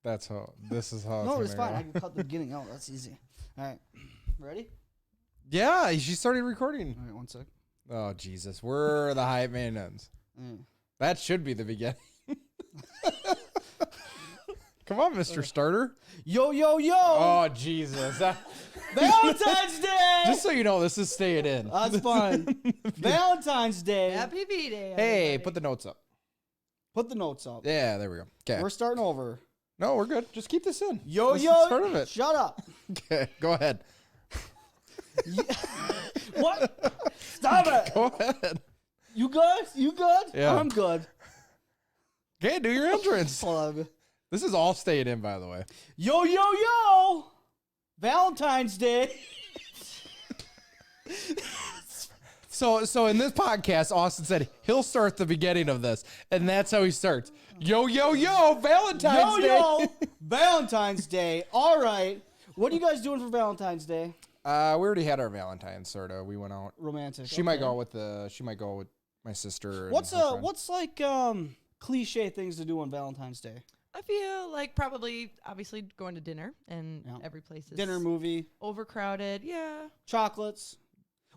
This is how. No, it's it's gonna fine. go. I can cut the beginning out. That's easy. All right. Ready? Yeah, she started recording. All right, 1 sec. Oh Jesus, we're the hype maintenance. That should be the beginning. Come on, Mr. Starter. Yo, yo, yo! Oh Jesus. Valentine's Day! Just so you know, this is staying in. That's fun. Valentine's Day. Happy V-Day. Hey, put the notes up. Put the notes up. Yeah, there we go. Okay. We're starting over. No, we're good. Just keep this in. Yo, This is yo! part of it. Shut up. Okay, go ahead. What? Stop it. Go ahead. You good? You good? Yeah. I'm good. Okay, do your entrance. Hold on. This is all staying in, by the way. Yo, yo, yo! Valentine's Day. So in this podcast, Austin said he'll start the beginning of this, and that's how he starts. Yo, yo, yo, Valentine's Day. Yo, Valentine's Day. All right. What are you guys doing for Valentine's Day? We already had our Valentine's, sort of. We went out. Romantic. She might go with my sister. What's and her friend. what's like cliche things to do on Valentine's Day? I feel like probably, obviously, going to dinner, and every place is Dinner, movie, overcrowded. Yeah. chocolates.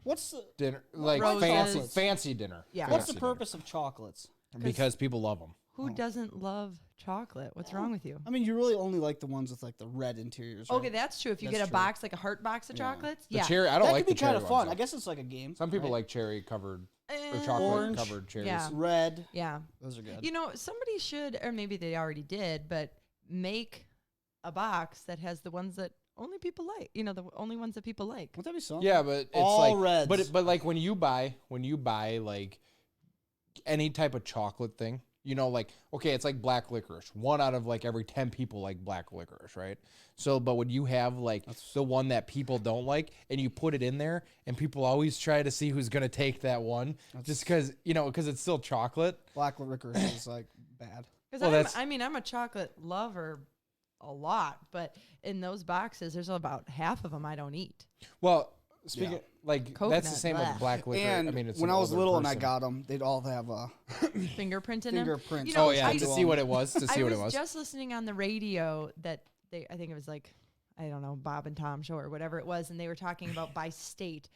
What's the dinner? Like Roses. fancy dinner. Yeah. what's the Fancy purpose of chocolates? dinner. Because people love them. Who doesn't love chocolate? What's wrong with you? I mean, you really only like the ones with like the red interiors. Right? Okay, that's true. If you That's get a true. box, like a heart box of chocolates, The yeah. cherry. I don't that like could be the cherry kind of ones, fun. though. I guess it's like a game. Some people right? like cherry covered or Eh, chocolate Orange. covered cherries. Yeah. red. Yeah. Those are good. You know, somebody should, or maybe they already did, but make a box that has the ones that only people like. You know, the only ones that people like. Wouldn't that be something? Yeah, but it's All like reds. But like when you buy like any type of chocolate thing, you know, like okay, it's like black licorice. 1 out of like every 10 people like black licorice, right? So, but when you have like the one that people don't like, and you put it in there, and people always try to see who's gonna take that one, just because because it's still chocolate. Black licorice is like bad. Because I'm a chocolate lover a lot, but in those boxes, there's about half of them I don't eat. Well, speaking that's the Coconut, same blah. with black licorice. And I mean, it's when an I was older little and I person. got them, they'd all have Fingerprint in them. fingerprints. You know, Oh yeah, I to see what it was. To see I what was it was. just listening on the radio that I think it was like, I don't know, Bob and Tom show or whatever it was, and they were talking about by state,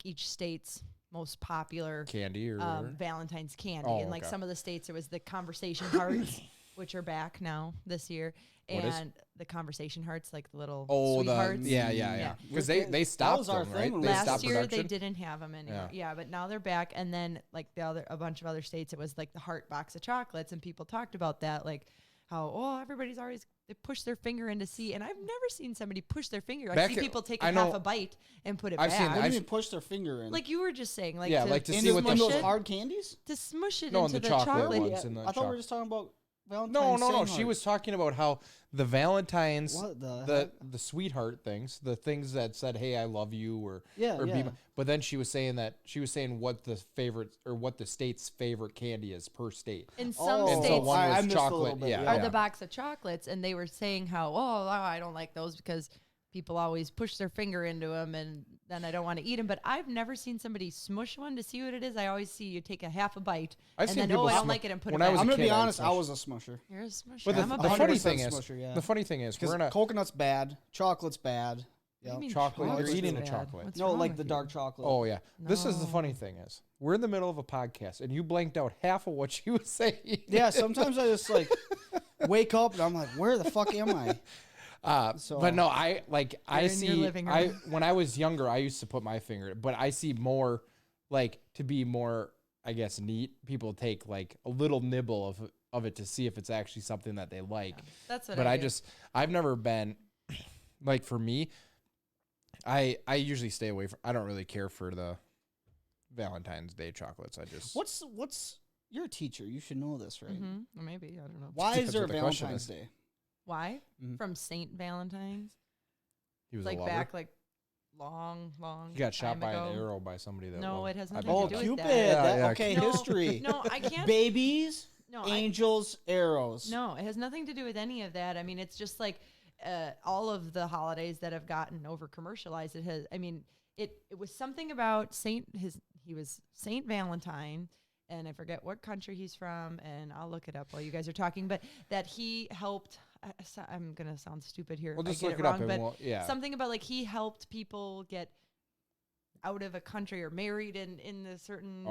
each state's most popular Candy or whatever. Valentine's candy. Oh, and like okay. some of the states, it was the conversation hearts, which are back now this year. What is? And the conversation hearts, like the little Oh, sweethearts. yeah. Because they stopped was our them, thing right? when They we- Last stopped year production. they didn't have them anymore. Yeah. Yeah, but now they're back. And then like a bunch of other states, it was like the heart box of chocolates, and people talked about that, like how everybody's always they push their finger in to see, and I've never seen somebody push their finger. I Back see at- people take I half know- a bite and put it I've back. seen- What do I've you mean push their finger in? like you were just saying, like Yeah, to, like to in see what one of the those shit- hard candies? to smush it No, into the the chocolate chocolate. ones. Yeah, in the I thought we chocolate. were just talking about No, Valentine's. She was talking about how the Valentine's, What the heck? the sweetheart things, the things that said, "Hey, I love you," or Yeah, or yeah. but then she was saying what the favorite or what the state's favorite candy is per state. In some Oh. And so states one I was missed a little chocolate. bit, Yeah, yeah. are the box of chocolates, and they were saying how I don't like those because people always push their finger into them, and then I don't want to eat them. But I've never seen somebody smush one to see what it is. I always see you take a half a bite, I've and seen then people I don't smush- like it, and put when it I back. was a I'm gonna kid, be I would honest. I smush. was a smusher. You're a smusher. But I'm a the bite. funny 100% thing is, smusher, yeah. the funny thing is, we're Because not coconut's bad, chocolate's bad. What do Yeah. you mean chocolate. You're chocolate's eating a bad? chocolate. What's No, wrong like with the you? dark chocolate. Oh yeah, this is the No. funny thing is we're in the middle of a podcast and you blanked out half of what she was saying. Yeah, sometimes I just like wake up and I'm like, where the fuck am I? So- But no, I in your see. living I room. when I was younger, I used to put my finger, but I see more like to be more, I guess, neat. People take like a little nibble of it to see if it's actually something that they like. That's what But I do. I've never been like for me. I usually stay away from. I don't really care for the Valentine's Day chocolates. I just What's you're a teacher. You should know this, right? Or maybe I don't know Why Depends is there a what the question Valentine's is. Day? why. Mhm. From Saint Valentine's, he was like a lover. back like long. He got shot time by ago. an arrow by somebody that. No, loved- it has I nothing bet Oh, to do with Cupid. that. Yeah, Okay, No, history. No, I can't. Babies, No, I, angels, arrows. no, it has nothing to do with any of that. I mean, it's just like all of the holidays that have gotten over commercialized. It has. I mean, it was something about he was Saint Valentine, and I forget what country he's from, and I'll look it up while you guys are talking, but that he helped, I'm going to sound stupid here. We'll if I just get look it it up wrong, and but something about like he helped people get out of a country or married in a certain,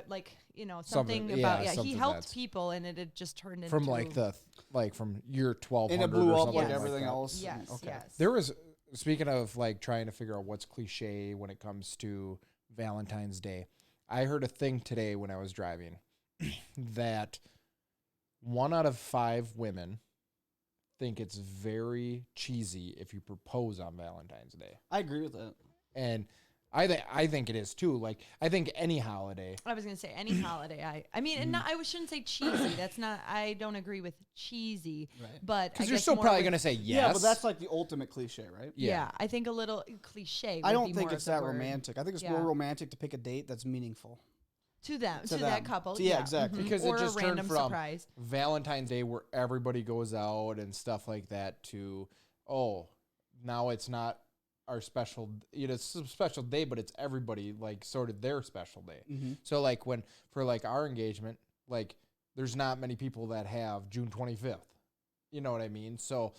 like, you know, something about, he helped people, and it had just turned into. From like from year 1200 and it blew or up something like everything that. else. Yes, Okay. yes. There was, speaking of like trying to figure out what's cliche when it comes to Valentine's Day, I heard a thing today when I was driving that 1 out of 5 women think it's very cheesy if you propose on Valentine's Day. I agree with that. And I think it is too. Like, I think any holiday. I was gonna say any holiday. I mean, and not, I shouldn't say cheesy. That's not. I don't agree with cheesy. Right. But Because I you're guess still more probably with- going to say yes. Yeah, but that's like the ultimate cliche, right? Yeah, I think a little cliche. I would don't be think more it's of the that word. romantic. I think it's Yeah. more romantic to pick a date that's meaningful. To them, To to them. that couple. So, yeah, exactly. Because or it just a turned random from surprise. Valentine's Day where everybody goes out and stuff like that to, now it's not our special, it's a special day, but it's everybody like sort of their special day. Mm-hmm. So like when, for like our engagement, like there's not many people that have June 25th. You know what I mean? So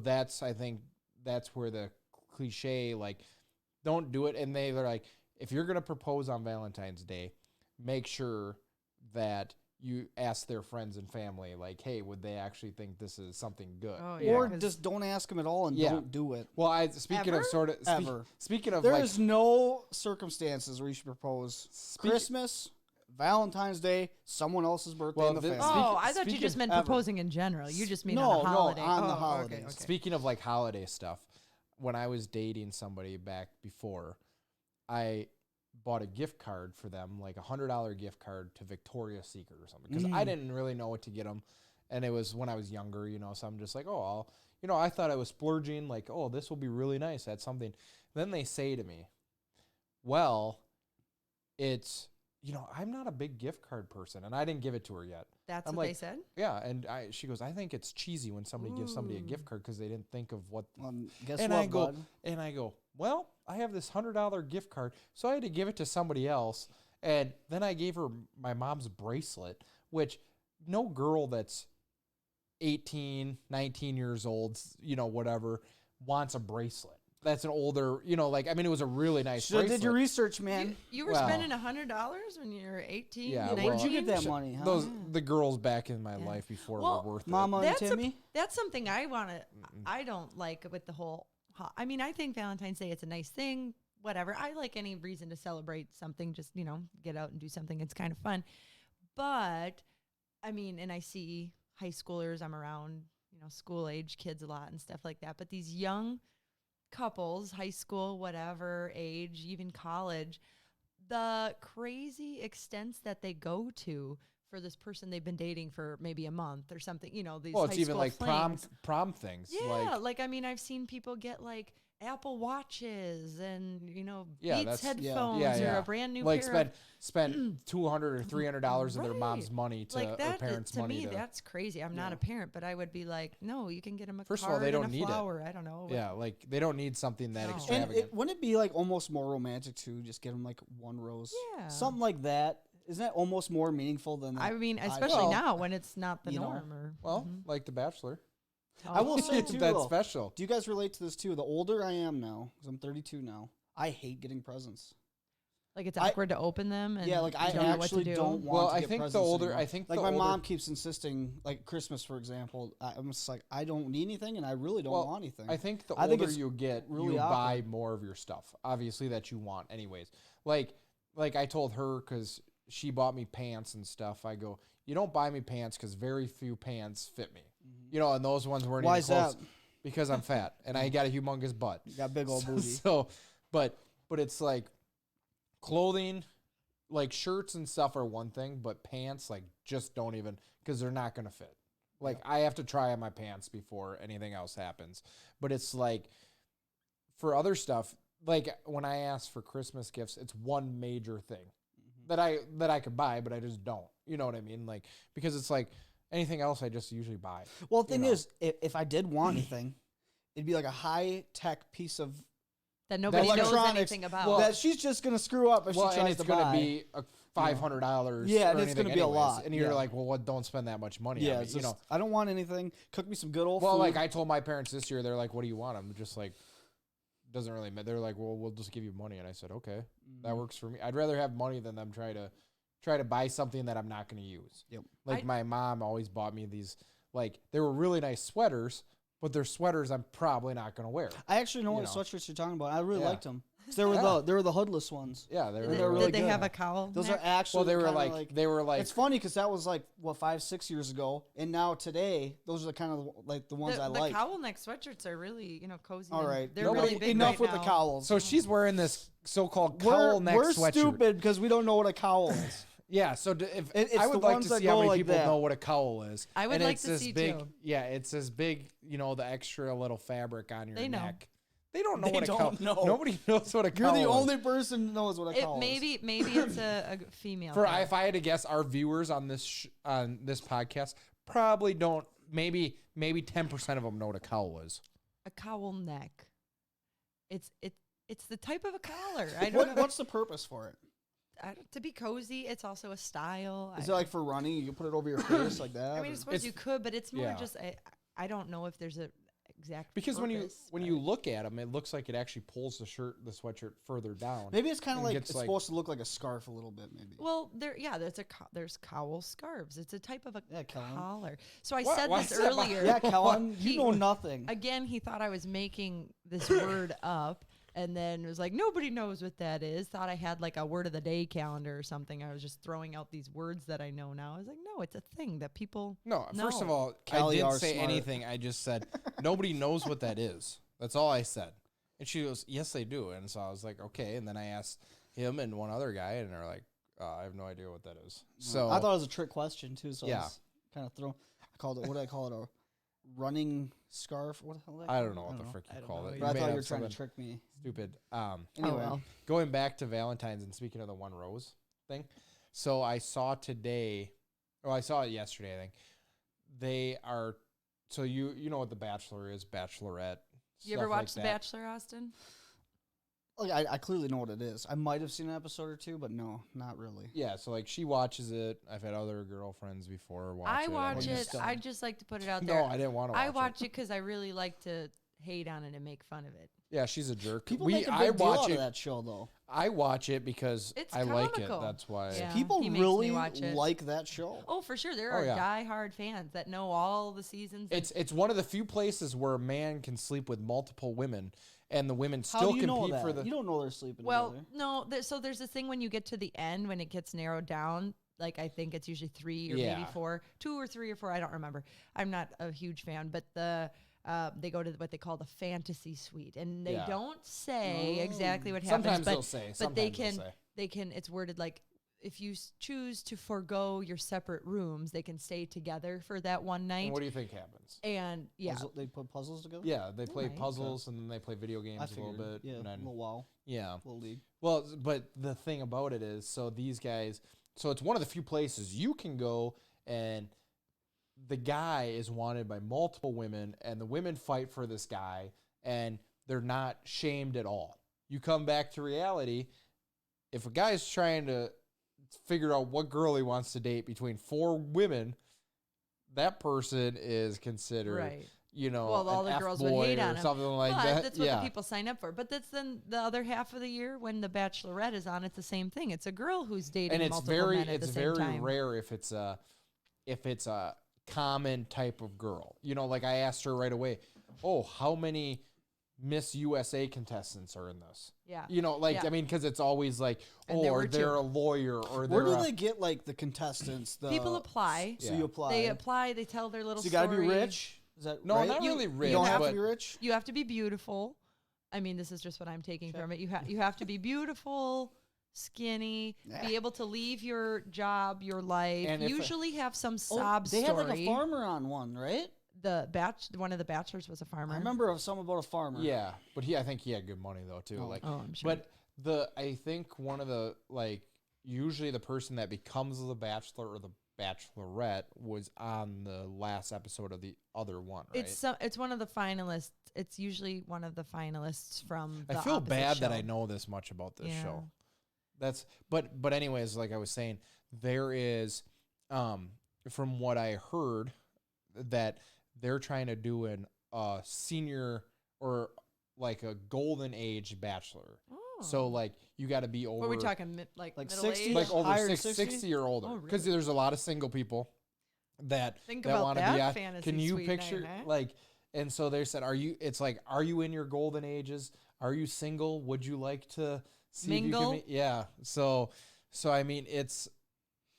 that's, I think that's where the cliche, like, don't do it. And they're like, if you're going to propose on Valentine's Day, make sure that you ask their friends and family, like, hey, would they actually think this is something good? Oh, Or 'cause- just don't ask them at all and Yeah. don't do it. Well, speaking Ever? of sort of, Ever. speaking of There's like, no circumstances where you should propose Christmas, Valentine's Day, someone else's birthday in the family. Oh, I thought you speaking just meant ever. proposing in general. You just mean No, on a no, holiday. on the Oh, okay, holidays. okay. speaking of like holiday stuff, when I was dating somebody back before, I bought a gift card for them, like $100 gift card to Victoria's Secret or something, because I didn't really know what to get them, and it was when I was younger, so I'm just like, I thought I was splurging, like, this will be really nice. That's something. Then they say to me, well, it's, I'm not a big gift card person, and I didn't give it to her yet. That's I'm what like, they said? Yeah, and she goes, I think it's cheesy when somebody gives somebody a gift card because they didn't think of what. Guess and what, I go, bud? and I go, well, I have this $100 gift card, so I had to give it to somebody else, and then I gave her my mom's bracelet, which no girl that's 18, 19 years old, whatever, wants a bracelet. That's an older, it was a really nice Should have bracelet. did your research, man. You were Well- spending $100 when you were 18, Yeah, 19? well, Where'd you get that money, huh? The girls back in my life before Well, were worth Mama and That's Timmy? That's something I want to. I don't like with the whole. I mean, I think Valentine's Day it's a nice thing. Whatever. I like any reason to celebrate something. Just get out and do something. It's kind of fun. But I mean, and I see high schoolers. I'm around school age kids a lot and stuff like that. But these young couples, high school, whatever age, even college, the crazy extents that they go to for this person they've been dating for maybe a month or something, these Well, high it's even school like flings. prom things. Yeah, like I mean, I've seen people get like Apple Watches and Yeah, Beats that's- headphones yeah. or a brand new like pair spend $200 or $300 of their Right. mom's money to like her that. parents' To money me, to. that's crazy. I'm not a parent, but I would be like, no, you can get them a First of all, card they don't and a need it. flower. I don't know. Yeah, like they don't need something that No. And extravagant. wouldn't it be like almost more romantic too? Just get them like one rose, Yeah. something like that. Isn't that almost more meaningful than? I mean, I- especially Well, now when it's not the you know, norm. Or Well, like The Bachelor. I will say too, That's though, special. do you guys relate to this too? The older I am now, because I'm 32 now, I hate getting presents. like it's awkward to open them. And Yeah, like I you don't know what to actually do. don't want Well, to I get think the presents older- anymore. I think like the my older- mom keeps insisting, like Christmas for example. I'm just like I don't need anything, and I really don't Well, want anything. I think the I think older it's you get, really you buy awkward. more of your stuff, obviously, that you want anyways. Like I told her, because she bought me pants and stuff, I go, you don't buy me pants because very few pants fit me. And those ones weren't Why even is close. that? Because I'm fat and I got a humongous butt. You got big old booty. So, but it's like clothing, like shirts and stuff are one thing, but pants, like, just don't even, because they're not going to fit. Like, I have to try on my pants before anything else happens. But it's like, for other stuff, like when I ask for Christmas gifts, it's one major thing that I could buy, but I just don't. You know what I mean? Like, because it's like anything else I just usually buy. Well, the thing know. is, if I did want anything, it'd be like a high tech piece of that nobody knows electronics anything about. Well, that she's just gonna screw up if Well, she and tries it's to going to buy. be $500. Yeah, or and it's anything gonna be a anyways. lot, And you're yeah. like, well, what? Don't spend that much money Yeah, on me. it's You just, know. I don't want anything. Cook me some good old Well, food. like I told my parents this year, they're like, what do you want? I'm just like, doesn't really matter. They're like, well, we'll just give you money. And I said, okay, that works for me. I'd rather have money than them try to buy something that I'm not going to use. Yep. Like my mom always bought me these, like they were really nice sweaters, but they're sweaters I'm probably not going to wear. I actually know you what know. sweatshirts you're talking about. I really Yeah. liked them. They were the hoodless ones. Yeah, they were. Did, they're did really they good. have a cowl? Those neck? are actually Well, they were kinda like they were like It's funny because that was like what 5-6 years ago, and now today those are the kind of like the ones I the like. cowl neck sweatshirts are really cozy. All and right, they're Nobody- really big enough right with now. the cowls. So she's wearing this so-called we're cowl neck we're sweatshirt. stupid because we don't know what a cowl is. Yeah, so if It's I the would like ones to that see how go many like people that. know what a cowl is. I would and like it's to this see big, too. Yeah, it's this big, the extra little fabric on your They know. neck. They don't know They what a don't cowl. know. Nobody knows what a You're cowl the is. only person who knows what a cowl is. Maybe it's a female. For thing. if I had to guess, our viewers on this podcast probably don't. Maybe 10% of them know what a cowl is. a cowl neck. It's the type of a collar. I don't know. What's the purpose for it? To be cozy. It's also a style. Is it like for running? You can put it over your face like that. I mean, I or- suppose you could, but it's more yeah. just. I don't know if there's a exact Because when purpose, you but- look at them, it looks like it actually pulls the sweatshirt further down. maybe it's kind of and like gets, it's like- supposed to look like a scarf a little bit. Maybe. there's cowl scarves. It's a type of a Yeah, Kellen. collar. So I Why- said why this is that my- earlier. Yeah, Kellen, you He- know nothing. Again, he thought I was making this word up, and then was like, nobody knows what that is. Thought I had like a word of the day calendar or something. I was just throwing out these words that I know now. I was like, no, it's a thing that people. No, first of No. all, Callie, I you didn't are say smart. anything. I just said nobody knows what that is. That's all I said. And she goes, "Yes, they do." And so I was like, "Okay." And then I asked him and one other guy, and they're like, "I have no idea what that is." So I thought it was a trick question too. So Yeah. I was kind of thrown. I called it. What did I call it? A running scarf? What the hell? Did I call don't it? know what the know. frick I you don't call know it. either. But I may thought you have were trying to something trick me. stupid. Anyway, well. Going back to Valentine's and speaking of the one rose thing, so I saw today, or I saw it yesterday. I think they are. So you know what the Bachelor is, Bachelorette. You ever stuff like watched The that. Bachelor, Austin? like I clearly know what it is. I might have seen an episode or two, but no, not really. Yeah, so like she watches it. I've had other girlfriends before watch I it. watch you it. still- I just like to put it out there. No, I didn't want to watch I watch it. it because I really like to hate on it and make fun of it. Yeah, she's a jerk. People make a big deal out of that show, though. I watch it because It's I like it. comical. That's why. Yeah. People he makes me really watch it. like that show. Oh, for sure. There Oh, are yeah. diehard fans that know all the seasons. and- It's one of the few places where a man can sleep with multiple women, and the women How still do you know compete that? for the. You don't know they're sleeping well, together. no. So there's this thing when you get to the end, when it gets narrowed down. Like I think it's usually 3 or maybe Yeah. 4, 2 or 3 or 4. I don't remember. I'm not a huge fan, but they go to what they call the fantasy suite, and they Yeah. don't say exactly what happens. Sometimes but, they'll say. but Sometimes they they'll can say. they can. It's worded like if you choose to forego your separate rooms, they can stay together for that one And night. what do you think happens? And yeah, They put puzzles together. Yeah, they play Right. puzzles and then they play video games I a figured. little bit. Yeah, and a then, little WoW, yeah. little league. Well, but the thing about it is, so these guys, so it's one of the few places you can go, and the guy is wanted by multiple women, and the women fight for this guy, and they're not shamed at all. You come back to reality, if a guy's trying to figure out what girl he wants to date between 4 women, that person is considered, right. an Well, all the girls would F-boy hate or on him. something like But that. that's what yeah. the people sign up for. But that's then the other half of the year when the Bachelorette is on. It's the same thing. It's a girl who's dating And it's multiple very men at the same very time. rare if it's a common type of girl. Like I asked her right away, "Oh, how many Miss USA contestants are in this?" Yeah. I mean, because it's always like, And there or were they're two. a lawyer, or Where they're do they get like the contestants? People apply. So Yeah. you apply. They apply. They tell their little So you got to be story. rich. Is that No, right? not really You rich, don't have but to be rich. You have to be beautiful. I mean, this is just what I'm taking from it. You have to be beautiful, skinny, be able to leave your job, your life. And if Usually have some sob they story. had like a farmer on one, right? One of the bachelors was a farmer. I remember of something about a farmer. yeah. But I think he had good money though too. I'm sure. But I think one of the usually the person that becomes the Bachelor or the Bachelorette was on the last episode of the other one, right? It's one of the finalists. It's usually one of the finalists from the I feel opposite bad that show. I know this much about this Yeah. show. but anyways, like I was saying, there is, from what I heard, that they're trying to do senior or like a golden age bachelor. So like you got to be over. What are we talking? Like middle 60? age? Like over Higher than 60 or older, Oh, because really? there's a lot of single people that Think that about want to that be on. fantasy Can you suite picture night, huh? like? And so they said, are you in your golden ages? Are you single? Would you like to see Mingle? if you can? Yeah. So I mean, it's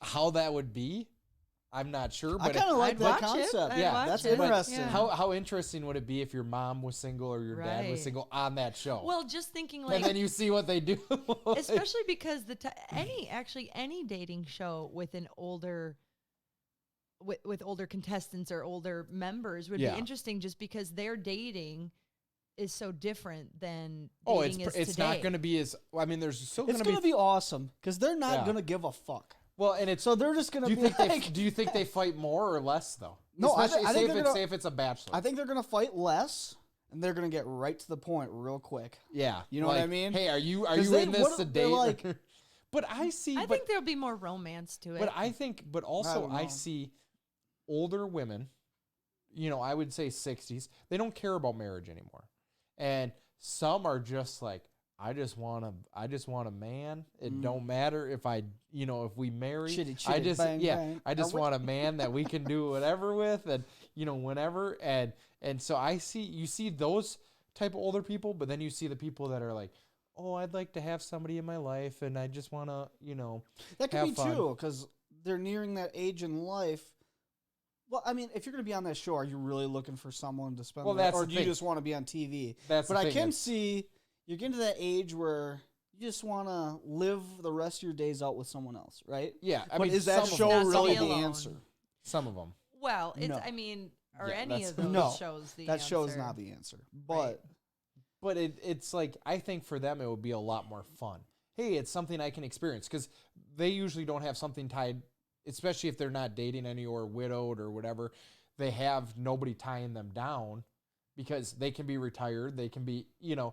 how that would be. I'm not sure, I but kind of like I'd that watch it. concept. I'd Yeah, watch that's it. interesting. Yeah. how interesting would it be if your mom was single or your dad was Right. single on that show? Well, just thinking and like, then you see what they do. especially because any dating show with an older with older contestants or older members would Yeah. be interesting, just because their dating is so different than Oh, dating it's is not today. going to be as. I mean, there's still going It's to going to be awesome because they're not Yeah. going to give a fuck. Well, and it's. So they're just going Do to you be think like, do you think they fight more or less though? No, I Especially think say they're gonna- say if it's a bachelor. I think they're going to fight less and they're going to get right to the point real quick. yeah, You know what I like, mean? Hey, are you 'Cause they- in this what to if they're date? like- but I see. I think there'll be more romance to it. But also don't I know. see older women. I would say 60s. They don't care about marriage anymore, and some are just like, I just want a man. It don't matter if if we marry. Chitty, I chitty, just bang, yeah, bang. I just want a man that we can do whatever with, and whenever, and so you see those type of older people, but then you see the people that are like, oh, I'd like to have somebody in my life, and I just want to That could have be fun. too because they're nearing that age in life. Well, I mean, if you're going to be on that show, are you really looking for someone to spend? Well, the- that's or the do you thing. just want to be on TV? That's But the I thing, can it's- see you're getting to that age where you just want to live the rest of your days out with someone else, right? Yeah, I but mean, is that some of show them. Not really be the alone. answer? Some of them. well, it's No. I mean, or Yeah, any that's- of those No, shows. The That show is answer. not the answer. But But it's like, I think for them it would be a lot more fun. Hey, it's something I can experience, because they usually don't have something tied, especially if they're not dating any or widowed or whatever. They have nobody tying them down because they can be retired. They can be, Yeah.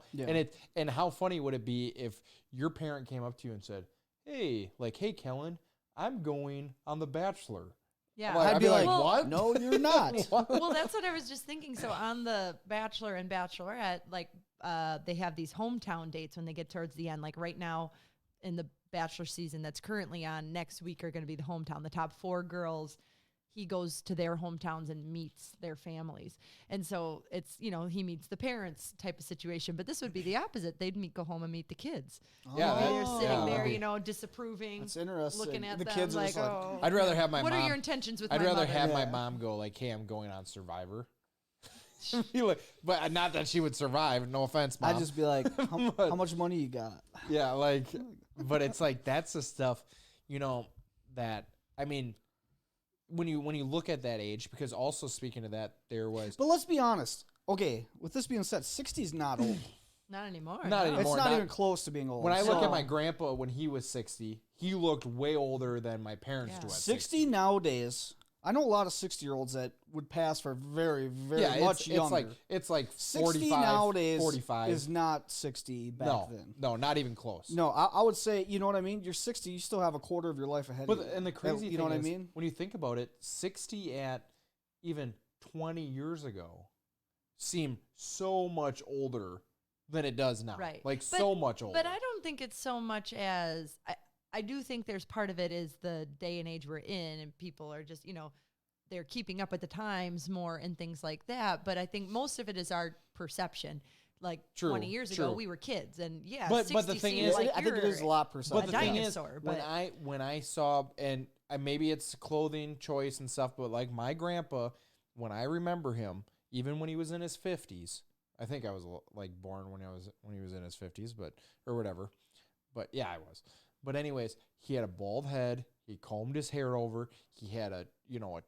and how funny would it be if your parent came up to you and said, hey, Kellen, I'm going on The Bachelor. Yeah, Like, I'd be like, well, what? no, you're not. What? well, that's what I was just thinking. So on the Bachelor and Bachelorette, like they have these hometown dates when they get towards the end. Like right now in the Bachelor season that's currently on, next week are going to be the hometown. The top 4 girls, he goes to their hometowns and meets their families. And so it's, he meets the parents type of situation. But this would be the opposite. They'd go home and meet the kids. Yeah, Maybe they're Oh. sitting yeah. there, disapproving, That's interesting. looking at the them kids are like, just like, oh. I'd rather have my what mom. are your intentions with I'd my rather mother? have my Yeah. mom go like, "Hey, I'm going on Survivor." Be like, but not that she would survive. No offense, Mom. I'd just be like, how much money you got? yeah, like, but it's like that's the stuff, that I mean, when you look at that age, because also speaking of that, there was But let's be honest. Okay, with this being said, 60 is not old. Not anymore. Not no. anymore. It's not not- even close to being old. when I look So, at my grandpa when he was 60, he looked way older than my parents Yeah. do at 60 nowadays, I know a lot of 60-year-olds that would pass for very, very Yeah, much it's younger. it's like 60 45, nowadays 45. is not 60 back then. No, not even close. No, I would say, you know what I mean? You're 60, you still have a quarter of your life ahead But of you. and the crazy you thing know what I is, mean? when you think about it, 60 at even 20 years ago seemed so much older than it does now. Right. Like But- so much older. But I don't think it's so much as I do think there's part of it is the day and age we're in, and people are just they're keeping up with the times more and things like that. But I think most of it is our perception. Like True, 20 years ago, true. we were kids, and But 60 the thing seems is- like I think it is a lot But perception. the thing dinosaur, is, but- when I saw, and maybe it's clothing choice and stuff, but like my grandpa, when I remember him, even when he was in his 50s, I think I was like born when he was in his 50s, or whatever. But yeah, I was. But anyways, he had a bald head. He combed his hair over. He had a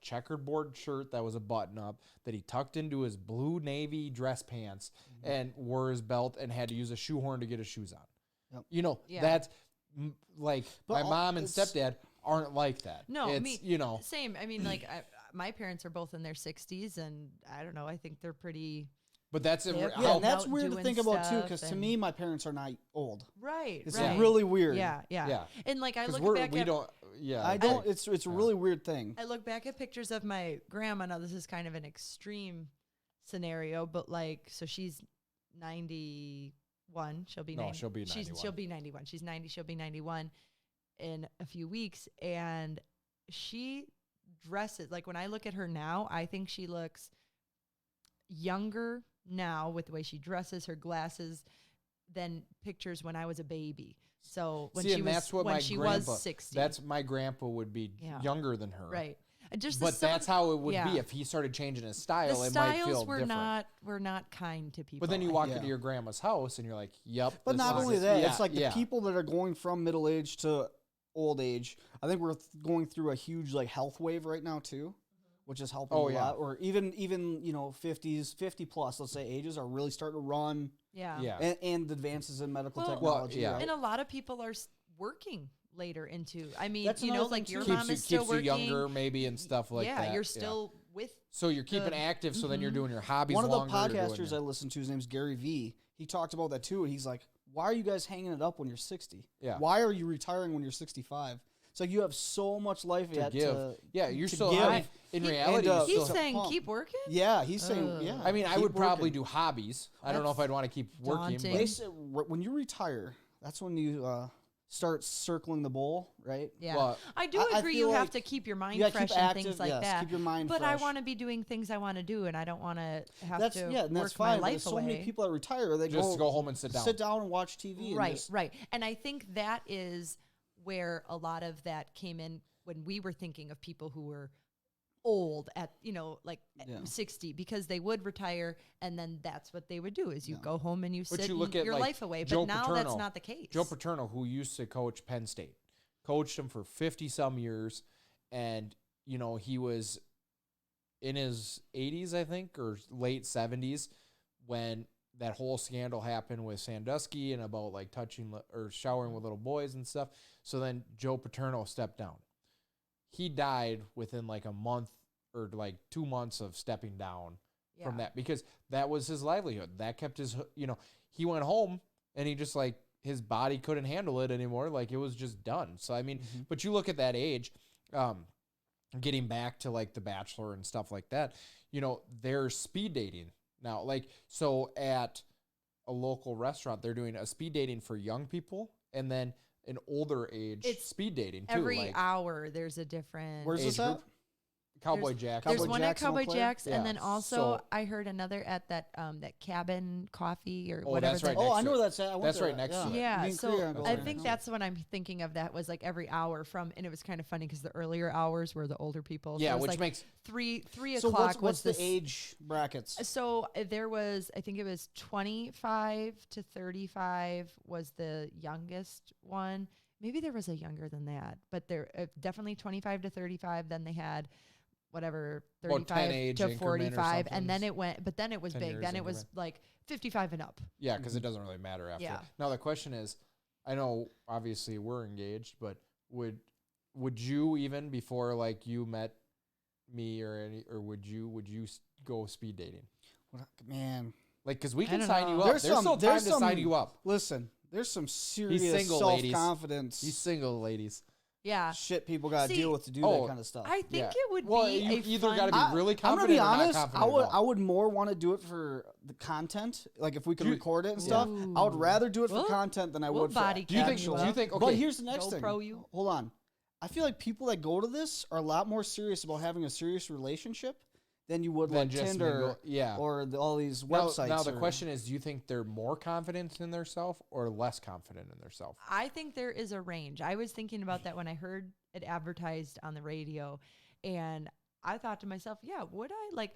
checkerboard shirt that was a button up that he tucked into his blue navy dress pants and wore his belt and had to use a shoehorn to get his shoes on. Yep. Yeah. That's like But my mom and it's- stepdad aren't like that. No, it's, me same. I mean, like my parents are both in their 60s, and I don't know. I think they're pretty But that's Yep. Yeah, how and that's out weird to doing think about too, stuff because to and- me, my parents are not old. Right. It's right. really weird. Yeah. Yeah. And like I 'cause look back we at don't. Yeah, I don't. It's a really weird thing. I look back at pictures of my grandma. Now this is kind of an extreme scenario, but like so she's 91. She'll be No, 90. she'll be 91. She'll be 91. She's 90. She'll be 91 in a few weeks, and she dresses like when I look at her now, I think she looks younger now with the way she dresses, her glasses, than pictures when I was a baby. So when See, she and was that's what when my she grandpa, was 60. That's my grandpa would be Yeah. younger than her. right. Just But that's how it would yeah. be if he started changing his the style. It might feel styles were different. not kind to people. But then you I walk Yeah. into your grandma's house and you're like, "Yep." But this not is only it. that, Yeah, it's like the yeah. people that are going from middle age to old age. I think we're going through a huge like health wave right now too, which is helping Oh, a yeah. lot. Or even 50 plus, let's say, ages are really starting to run, Yeah. Yeah. and the advances in medical Well, technology. yeah. Right? And a lot of people are working later into. I mean, That's you know, another like thing, your too. mom is still keeps you working. younger, maybe, and stuff like yeah, that. you're still with. So you're keeping the- active. So then you're doing your hobbies. One of the longer, you're doing podcasters I your- listen to, his name's Gary V. He talked about that too. He's like, "Why are you guys hanging it up when you're 60? Yeah. Why are you retiring when you're 65? It's like you have so much life to yet give. to Yeah, you're to still. give. I mean, in He- reality, and, you He's still. saying pump. keep working. Yeah, he's saying, yeah. I mean, I keep would probably working. do hobbies. I don't know if I'd want to keep working. daunting. They But say when you retire, that's when you start circling the bowl, right? Yeah, Well, I do I agree. feel You have like to keep your mind You gotta fresh keep and active, things like yes, that. keep your mind but fresh. I want to be doing things I want to do, and I don't want to have That's to and that's work fine. my But life there's so away. many people that retire, they just go home and sit down. and watch TV. And Right, just, right. And I think that is where a lot of that came in when we were thinking of people who were old at, like Yeah. 60, because they would retire and then that's what they would do is you go home and you But sit you look at, your like, life away. Joe But now that's Paterno. not the case. Joe Paterno, who used to coach Penn State, coached him for 50 some years, and he was in his 80s, I think, or late 70s when that whole scandal happened with Sandusky and about like touching or showering with little boys and stuff. So then Joe Paterno stepped down. He died within like a month or like 2 months of stepping down from that, because that was his livelihood. That kept his, he went home and he just like, his body couldn't handle it anymore. Like it was just done. So, I mean, but you look at that age, getting back to like The Bachelor and stuff like that, they're speed dating now. Like, so at a local restaurant, they're doing a speed dating for young people and then an older age It's speed dating too. Every like hour there's a different. Where's this age at? group. Cowboy Jack. There's Cowboy one Jack's at in Eau Cowboy Claire? Jack's, Yeah, and then also so- I heard another at that Cabin Coffee or Oh, whatever. that's right. Oh, next I to know it. where that's at. I went That's there. right next to it. Yeah, Me and so Kriya go I there. think Yeah. that's what I'm thinking of. That was like every hour from, and it was kind of funny because the earlier hours were the older people. So Yeah, it was which like makes three So o'clock what's was the age brackets? So there was, I think it was 25 to 35 was the youngest one. Maybe there was a younger than that, but there definitely 25 to 35. Then they had whatever About 10 35 age to increment or 45, and then something. it went. But then it was 10 big. years Then it was increment. like 55 and up. Yeah, because it doesn't really matter after. Yeah. Now the question is, I know obviously we're engaged, but would you even before like you met me or would you go speed dating? Man, Like, because we I can don't sign know. you up. There's still time to sign you up. Listen, there's some serious single, ladies. self-confidence You single ladies. Yeah, shit people got to See, deal with to do oh, that kind of stuff. I think Yeah. it would Well, be you a either fun. gotta be really I'm gonna confident be or not honest. confident I at would all. I would more want to do it for the content. Like if we could Do you- record it and Yeah. stuff, I would rather do it for We'll- content than I we'll would for body Do you think? actual. Do you think? Okay. But here's the next thing. GoPro you. Hold on. I feel like people that go to this are a lot more serious about having a serious relationship than you would Than like just Tinder mingle- yeah. or all these now, websites. now the or- question is, do you think they're more confident in their self or less confident in their self? I think there is a range. I was thinking about that when I heard it advertised on the radio, and I thought to myself, yeah, would I like?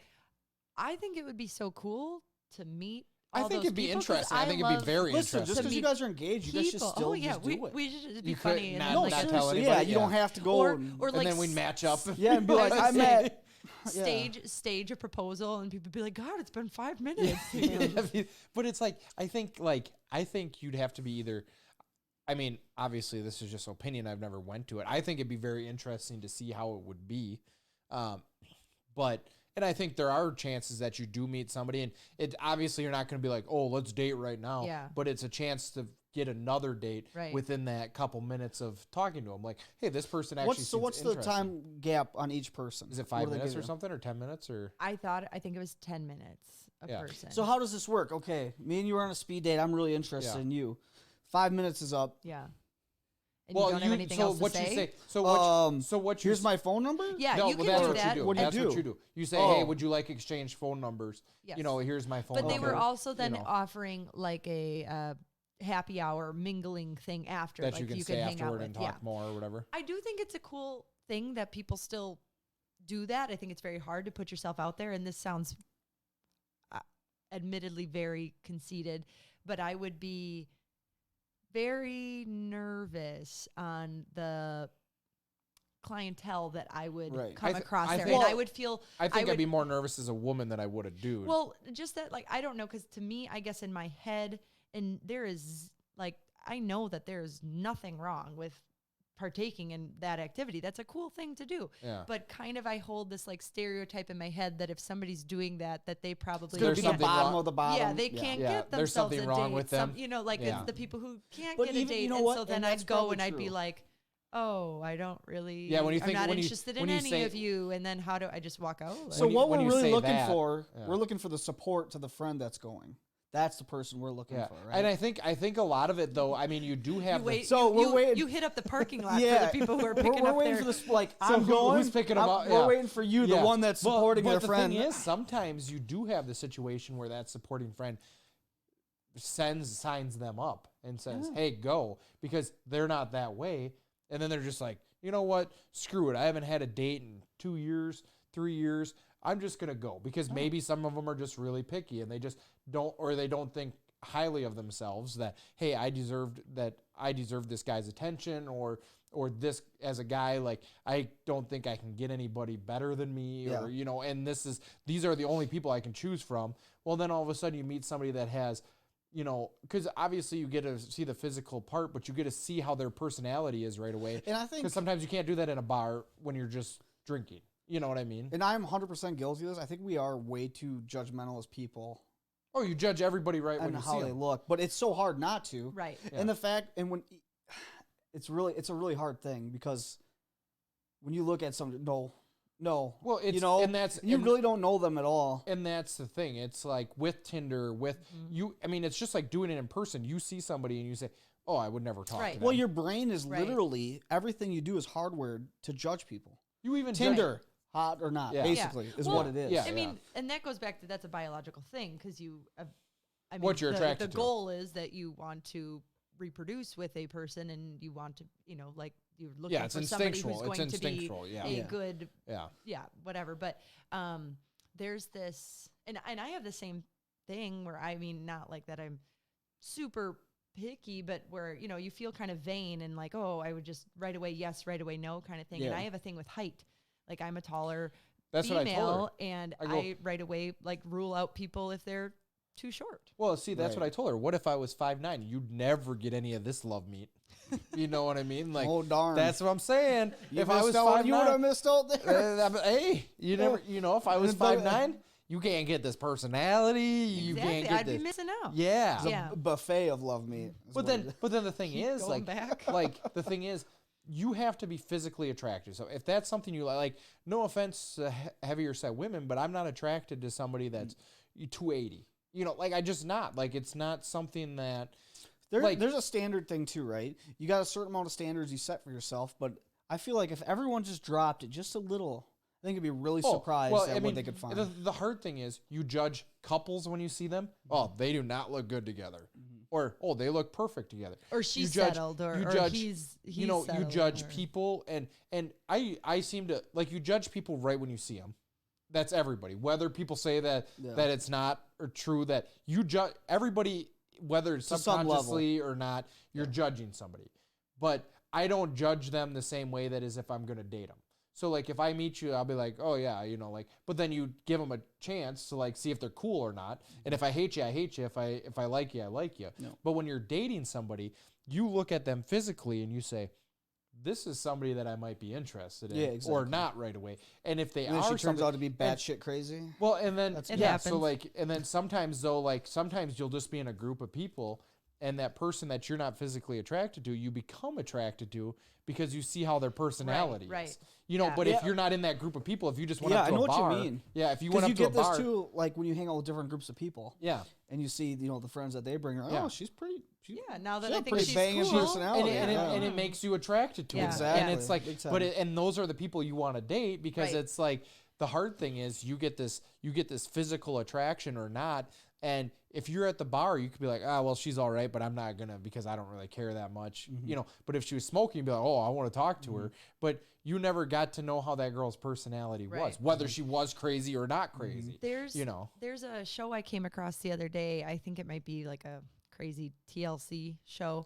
I think it would be so cool to meet. I all think those it'd be people 'cause interesting. I think it'd be love very Listen, interesting. just because you meet guys are engaged, you guys should people. still Oh yeah, just do it. we should it'd be You could funny. And not- then, No, like, not tell seriously, anybody, yeah, you don't yeah. have to go. or and, or and like then we match up. yeah, and be like, I Say- met. stage a proposal, and people be like, God, it's been 5 minutes. But it's like I think you'd have to be either. I mean, obviously, this is just opinion. I've never went to it. I think it'd be very interesting to see how it would be, but And I think there are chances that you do meet somebody, and it obviously you're not going to be like, oh, let's date right now. Yeah. But it's a chance to get another date Right. within that couple minutes of talking to them. Like, hey, this person actually So what's the interesting. time gap on each person? Is it What 5 do they minutes give or you? something, or 10 minutes, or? I think it was 10 minutes a Yeah. person. So how does this work? Okay, me and you are on a speed date. I'm really interested Yeah. in you. 5 minutes is up. yeah. And you don't have anything else what to say? you say? So what you Here's my phone number. Yeah, No, you well, can that's do what that. you do. What do you That's do? what you do. You say, hey, Oh. would you like exchange phone numbers? Yes. You know, here's my phone But number. they were also then know. offering like a happy hour mingling thing after. that like you can could stay hang out afterward with. and talk more or whatever. I do think it's a cool thing that people still do that. I think it's very hard to put yourself out there. And this sounds admittedly very conceited, but I would be very nervous on the clientele that I would Right. come across I there. think- And I would feel, I think would, I'd be more nervous as a woman than I would a dude. well, just that, like, I don't know, because to me, I guess in my head, and there is, like, I know that there's nothing wrong with partaking in that activity. That's a cool thing to do. Yeah. But kind of I hold this, like, stereotype in my head that if somebody's doing that, that they probably It's gonna There's be can't. the something bottom wrong- of the bottom. Yeah, they can't Yeah, get there's themselves something a wrong date. with them. You know, like Yeah. it's the people who can't But get a even- date. you know and what? so And then that's I'd go probably and I'd be true. like, oh, I don't really. Yeah, when you I'm think- not when you- interested when in you any say- of you. And then how do I just walk out? So When you- what when we're you really say looking that, for, yeah. we're looking for the support to the friend that's going. That's the person we're looking Yeah, for, right? and I think a lot of it though. I mean, you do have You wait, So you, we're you, waiting- you hit up the parking lot yeah, for the people who are we're, picking we're up waiting their. for this. Like, So I'm going. who's picking them up? We're Yeah. waiting for you, the Yeah. one that's Well, supporting but their the friend. thing is, sometimes you do have the situation where that supporting friend signs them up and says, "Hey, go," because they're not that way, and then they're just like, you know what? Screw it. I haven't had a date in 2 years, 3 years. I'm just gonna go because maybe some of them are just really picky and they just don't, or they don't think highly of themselves that, hey, I deserve this guy's attention, or this as a guy, like, I don't think I can get anybody better than me, Yeah. or, you know, and these are the only people I can choose from. Well, then all of a sudden you meet somebody that has, you know, because obviously you get to see the physical part, but you get to see how their personality is right away. And I think, Because sometimes you can't do that in a bar when you're just drinking. You know what I mean? and I'm 100% guilty of this. I think we are way too judgmental as people Oh, you judge everybody right when and you how see they them. look, but it's so hard not to. Right. Yeah. And the fact, and when it's a really hard thing because when you look at somebody, no, Well, it's you know, and that's you and, really don't know them at all. and that's the thing. It's like with Tinder, with you. I mean, it's just like doing it in person. You see somebody and you say, "Oh, I would never talk Right. to them." Well, your brain is Right. literally everything you do is hardwired to judge people. you even Tinder, hot or not, Yeah. basically, is Well, what it is. yeah. I mean, and that goes back to that's a biological thing because I mean, What you're the, attracted the to. goal is that you want to reproduce with a person and you want to, you know, like you're looking Yeah, it's for somebody who's instinctual. It's going to be instinctual. Yeah. a Yeah. good, Yeah. whatever. But there's this, and I have the same thing where I mean, not like that I'm super picky, but where, you know, you feel kind of vain and like, oh, I would just right away yes, right away no kind of thing. And Yeah. I have a thing with height. Like I'm a taller That's what I told female, her. and I go- I right away like rule out people if they're too short. Well, see, that's Right. what I told her. What if I was 5'9"? You'd never get any of this love meat. You know what I mean? Like, Oh, darn. that's what I'm saying. You if I was missed out- you would have 5'9", missed out there. hey, you never, you know, if I was And but- 5'9", you can't get this personality. You Exactly, can't get I'd this. be missing out. Yeah. It's a Yeah. buffet of love meat. is But what then, it is. but then the thing is, going like, back. like the thing is, you have to be physically attractive. So if that's something you like, no offense to heavier set women, but I'm not attracted to somebody that's 280. You know, like I just not like it's not something that like- There's a standard thing too, right? You got a certain amount of standards you set for yourself, but I feel like if everyone just dropped it just a little, I think it'd be really surprised at what they could find. The hard thing is you judge couples when you see them. Oh, they do not look good together. Or, oh, they look perfect together. Or she's judge- settled, or, you or judge- he's you know, you settled, judge or- people, and I seem to like you judge people right when you see them. That's everybody. Whether people say that that it's not or true, that you judge everybody, whether it's To some level. subconsciously or not, you're judging somebody. But I don't judge them the same way that as if I'm going to date them. So like if I meet you, I'll be like, oh yeah, you know, like. But then you give them a chance to like see if they're cool or not. And if I hate you, I hate you. If I like you, I like you. No. But when you're dating somebody, you look at them physically and you say, this is somebody that I might be interested in, Yeah, exactly. or not right away. And if they And then are, she turns out to be batshit crazy. well, and then It yeah, happens. so like, and then sometimes though, like sometimes you'll just be in a group of people, and that person that you're not physically attracted to, you become attracted to because you see how their personality right. is. You know, Yeah. but Yeah. if you're not in that group of people, if you just went Yeah, up I to know a bar, what you mean. yeah, if you went Because up you to get a bar, this too, like when you hang out with different groups of people, yeah, and you see, the friends that they bring. You're like, Yeah. oh, she's pretty. Yeah, now that She I got think pretty she's banging cool. personality. and Yeah. it makes you attracted to Yeah. it. Exactly. And it's like, Big time. but and those are the people you want to date because Right. it's like the hard thing is you get this physical attraction or not. And if you're at the bar, you could be like, well, she's all right, but I'm not gonna because I don't really care that much, But if she was smoking, you'd be like, oh, I want to talk to her. But you never got to know how that girl's personality was, Right. whether she was crazy or not crazy. There's You know. there's a show I came across the other day. I think it might be like a crazy TLC show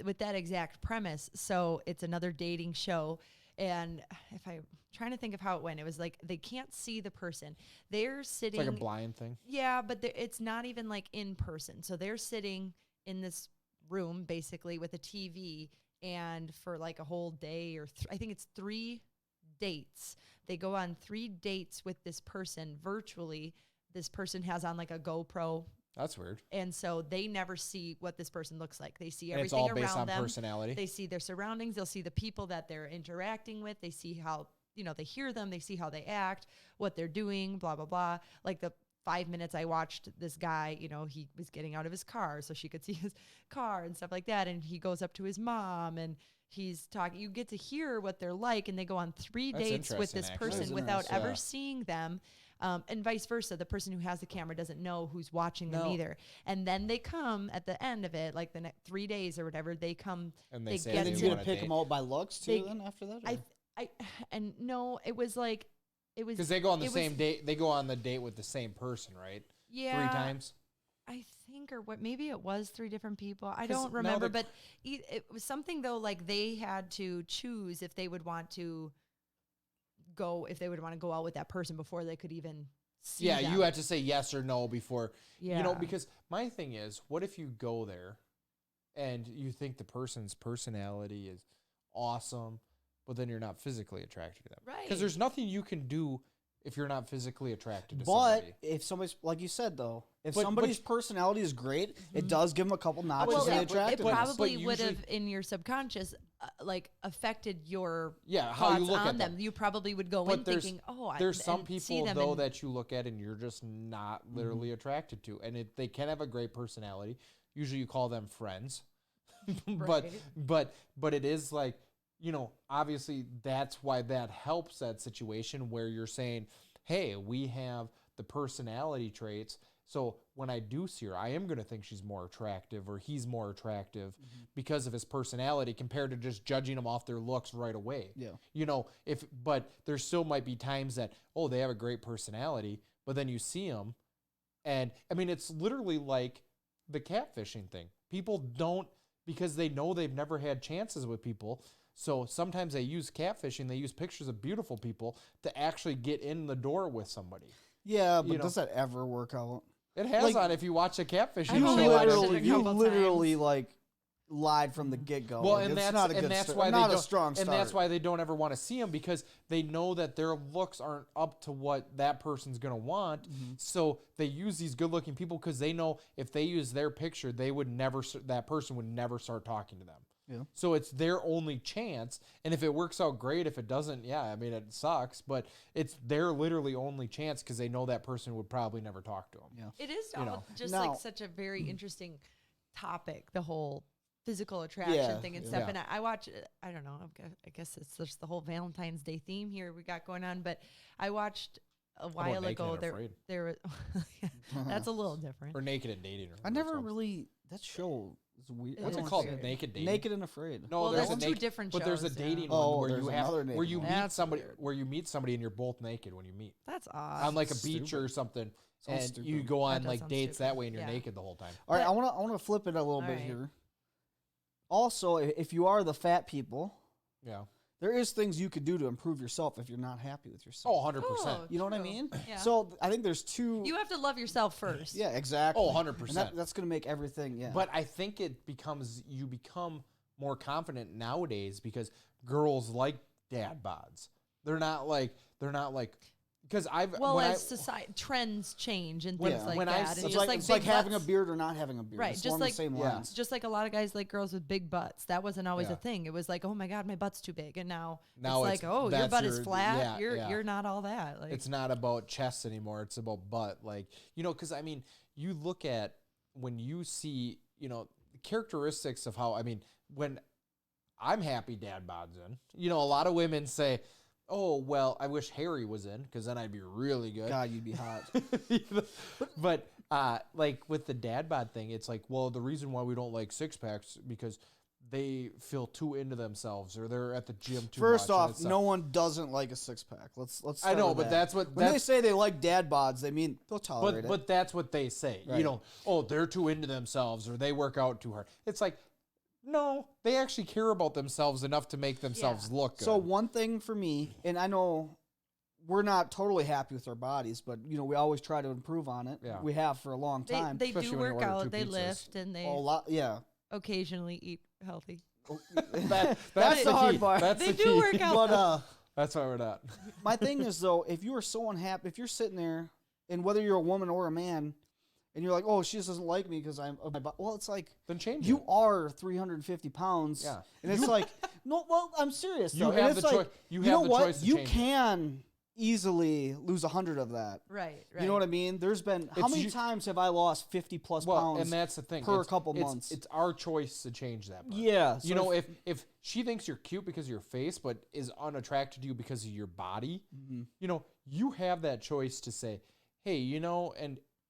with that exact premise. So it's another dating show. And if I'm trying to think of how it went, it was like they can't see the person. They're sitting. It's like a blind thing. Yeah, but it's not even like in person. So they're sitting in this room basically with a TV, and for like a whole day or I think it's 3 dates. They go on 3 dates with this person virtually. This person has on like a GoPro. That's weird. And so they never see what this person looks like. They see And it's everything all based around on them. personality. They see their surroundings. They'll see the people that they're interacting with. They see how, they hear them. They see how they act, what they're doing, blah, blah, blah. Like the 5 minutes I watched this guy, he was getting out of his car so she could see his car and stuff like that. And he goes up to his mom and he's talking. You get to hear what they're like. And they go on 3 That's dates with this interesting, actually. person That's without interesting. ever Yeah. seeing them. And vice versa. The person who has the camera doesn't know who's watching them No. either. And then they come at the end of it, like the next 3 days or whatever, they come. And they they say get And they then to- you want gonna to pick date. them out by looks too. They- Then after that, or? And no, it was like, it was. Because they go on the it was- same date. They go on the date with the same person, right? Yeah. 3 times. I think, or what, maybe it was 3 different people. I 'Cause don't now remember, they're- but it was something though, like they had to choose if they would want to go out with that person before they could even see Yeah, them. you have to say yes or no before. Yeah. Because my thing is, what if you go there and you think the person's personality is awesome, but then you're not physically attracted to them? Right. Because there's nothing you can do if you're not physically attracted to But somebody. if somebody's, like you said though, if But- somebody's personality is great, it does give them a couple notches Well, in the it attractiveness. probably But would usually- have in your subconscious affected your Yeah, how you thoughts look on at them. them. You probably would go But in there's- thinking, "Oh, There's some and see people them though and- that you look at and you're just not literally attracted to, and they can have a great personality. Usually, you call them friends, but Right. but it is like, obviously that's why that helps that situation where you're saying, hey, we have the personality traits. So when I do see her, I am going to think she's more attractive or he's more attractive because of his personality compared to just judging them off their looks right away. Yeah. But there still might be times that, they have a great personality, but then you see them. And I mean, it's literally like the catfishing thing. People don't, because they know they've never had chances with people. So sometimes they use catfishing. They use pictures of beautiful people to actually get in the door with somebody. Yeah, but You know. does that ever work out? It has Like, on if you watch a catfishing I've You only show. watched it a literally, you couple literally times. like lied from the get go. Well, like, and it's that's not a and good that's start. why Not they a don't, strong start. and that's why they don't ever want to see them because they know that their looks aren't up to what that person's gonna want. So they use these good-looking people because they know if they use their picture, that person would never start talking to them. Yeah. So it's their only chance, and if it works out, great. If it doesn't, yeah, I mean it sucks, but it's their literally only chance because they know that person would probably never talk to them. Yeah. It is you all know. just Now- like such a very interesting topic, the whole physical attraction Yeah, thing and yeah. stuff. Yeah. And I watch, I don't know, I guess it's just the whole Valentine's Day theme here we got going on. But I watched a about while Naked ago. and Afraid? There, that's a little different. Or Naked and Dating. I never really. That show is weird. It What's is it called? weird. Naked Dating. Naked and Afraid. No, Well, there's there's a two naked, different but there's a shows, dating yeah. one Oh, where there's you have another naked where you one. meet That's somebody weird. where you meet somebody and you're both naked when you meet That's odd. on like a beach stupid. or something, Sounds and you stupid. go on does like sound dates stupid. that way and you're Yeah. naked the whole time. All right, But- I want to flip it a little bit Alright. here. Also, if you are the fat people, Yeah. there is things you could do to improve yourself if you're not happy with Oh, yourself. 100%. Oh, You know what I true. mean? Yeah. So I think there's two. You have to love yourself first. Yeah, exactly. Oh, And 100%. that's going to make everything. Yeah. But I think you become more confident nowadays because girls like dad bods. They're not like because society trends change and things like when I that. see- And It's just like, big having a butts. beard or not having a beard. Right, It's just along like- the same Yeah. lines. Just like a lot of guys like girls with big butts. That wasn't always Yeah. a thing. It was like, oh my god, my butt's too big, and now Now it's like, oh, your that's butt is flat. yeah. You're not all that. Like, It's not about chest anymore. It's about butt. Like, because I mean, you look at when you see, the characteristics of how, I mean, when I'm happy dad bod's in, a lot of women say, oh, well, I wish Harry was in because then I'd be really good. God, you'd be hot. But like with the dad bod thing, it's like, well, the reason why we don't like six packs because they feel too into themselves or they're at the gym too First much. off, no one doesn't like a six pack. Let's. I know, with but that. that's what When they say they like dad bods, they mean they'll tolerate it. But that's what they say. Right. Oh, they're too into themselves or they work out too hard. It's like, no, they actually care about themselves enough to make themselves look good. So one thing for me, and I know we're not totally happy with our bodies, but we always try to improve on it. Yeah. We have for a long time. they Especially do when you work order out, two they pizzas. lift, and they a lot, yeah. occasionally eat healthy. That's the hard key. part. That's They the do key. work out. But That's why we're not. my thing is though, if you are so unhappy, if you're sitting there, and whether you're a woman or a man, and you're like, oh, she just doesn't like me because I'm of my body. Well, it's like Then change you it. are 350 pounds. Yeah. And it's like, no, well, I'm serious. You though. And have it's the like, choi- you know have the what? choice to You change it. can easily lose 100 of that. Right. You know what I mean? There's been how It's many you- times have I lost 50 plus Well, pounds? and that's the thing. per It's- couple it's- months. It's our choice to change that. Part. Yeah. You know, if she thinks you're cute because of your face, but is unattracted to you because of your body, you have that choice to say, hey,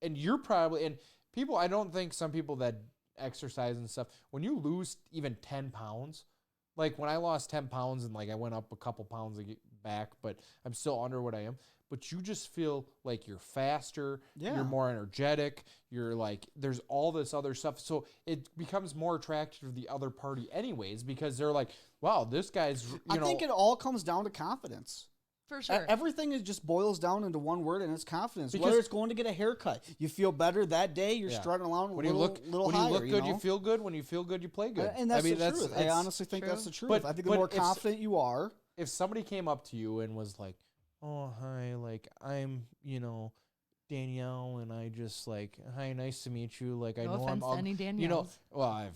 and you're probably, and people, I don't think some people that exercise and stuff, when you lose even 10 pounds, like when I lost 10 pounds and like I went up a couple pounds back, but I'm still under what I am. But you just feel like you're faster, Yeah. you're more energetic, you're like, there's all this other stuff. So it becomes more attractive to the other party anyways, because they're like, wow, this guy's, I think it all comes down to confidence. For sure. Everything is just boils down into one word, and it's confidence. Because- Whether it's going to get a haircut, you feel better that day. You're Yeah. strutting along when a you little, look, little when higher. you look good, know? you feel good. When you feel good, you play good. And that's I mean, the truth. I it's- honestly think that's the truth. But- I think the but more if s- confident you are, if somebody came up to you and was like, oh, hi, like, I'm, Danielle, and I just like, hi, nice to meet you. Like, I No know I'm offense to any ugly. Danielles.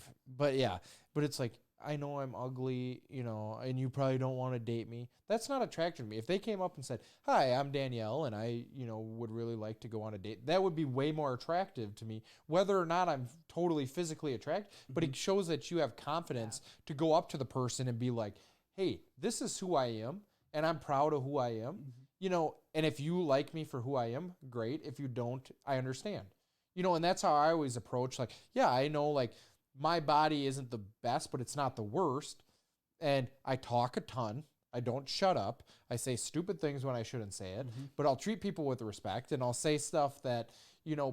But it's like, I know I'm ugly, and you probably don't want to date me. That's not attractive to me. If they came up and said, hi, I'm Danielle, and I, would really like to go on a date, that would be way more attractive to me, whether or not I'm totally physically attracted. But it shows that you have confidence to go up to the person and be like, hey, this is who I am, and I'm proud of who I am. And if you like me for who I am, great. If you don't, I understand. And that's how I always approach, like, yeah, I know, like, my body isn't the best, but it's not the worst. And I talk a ton. I don't shut up. I say stupid things when I shouldn't say it, but I'll treat people with respect, and I'll say stuff that,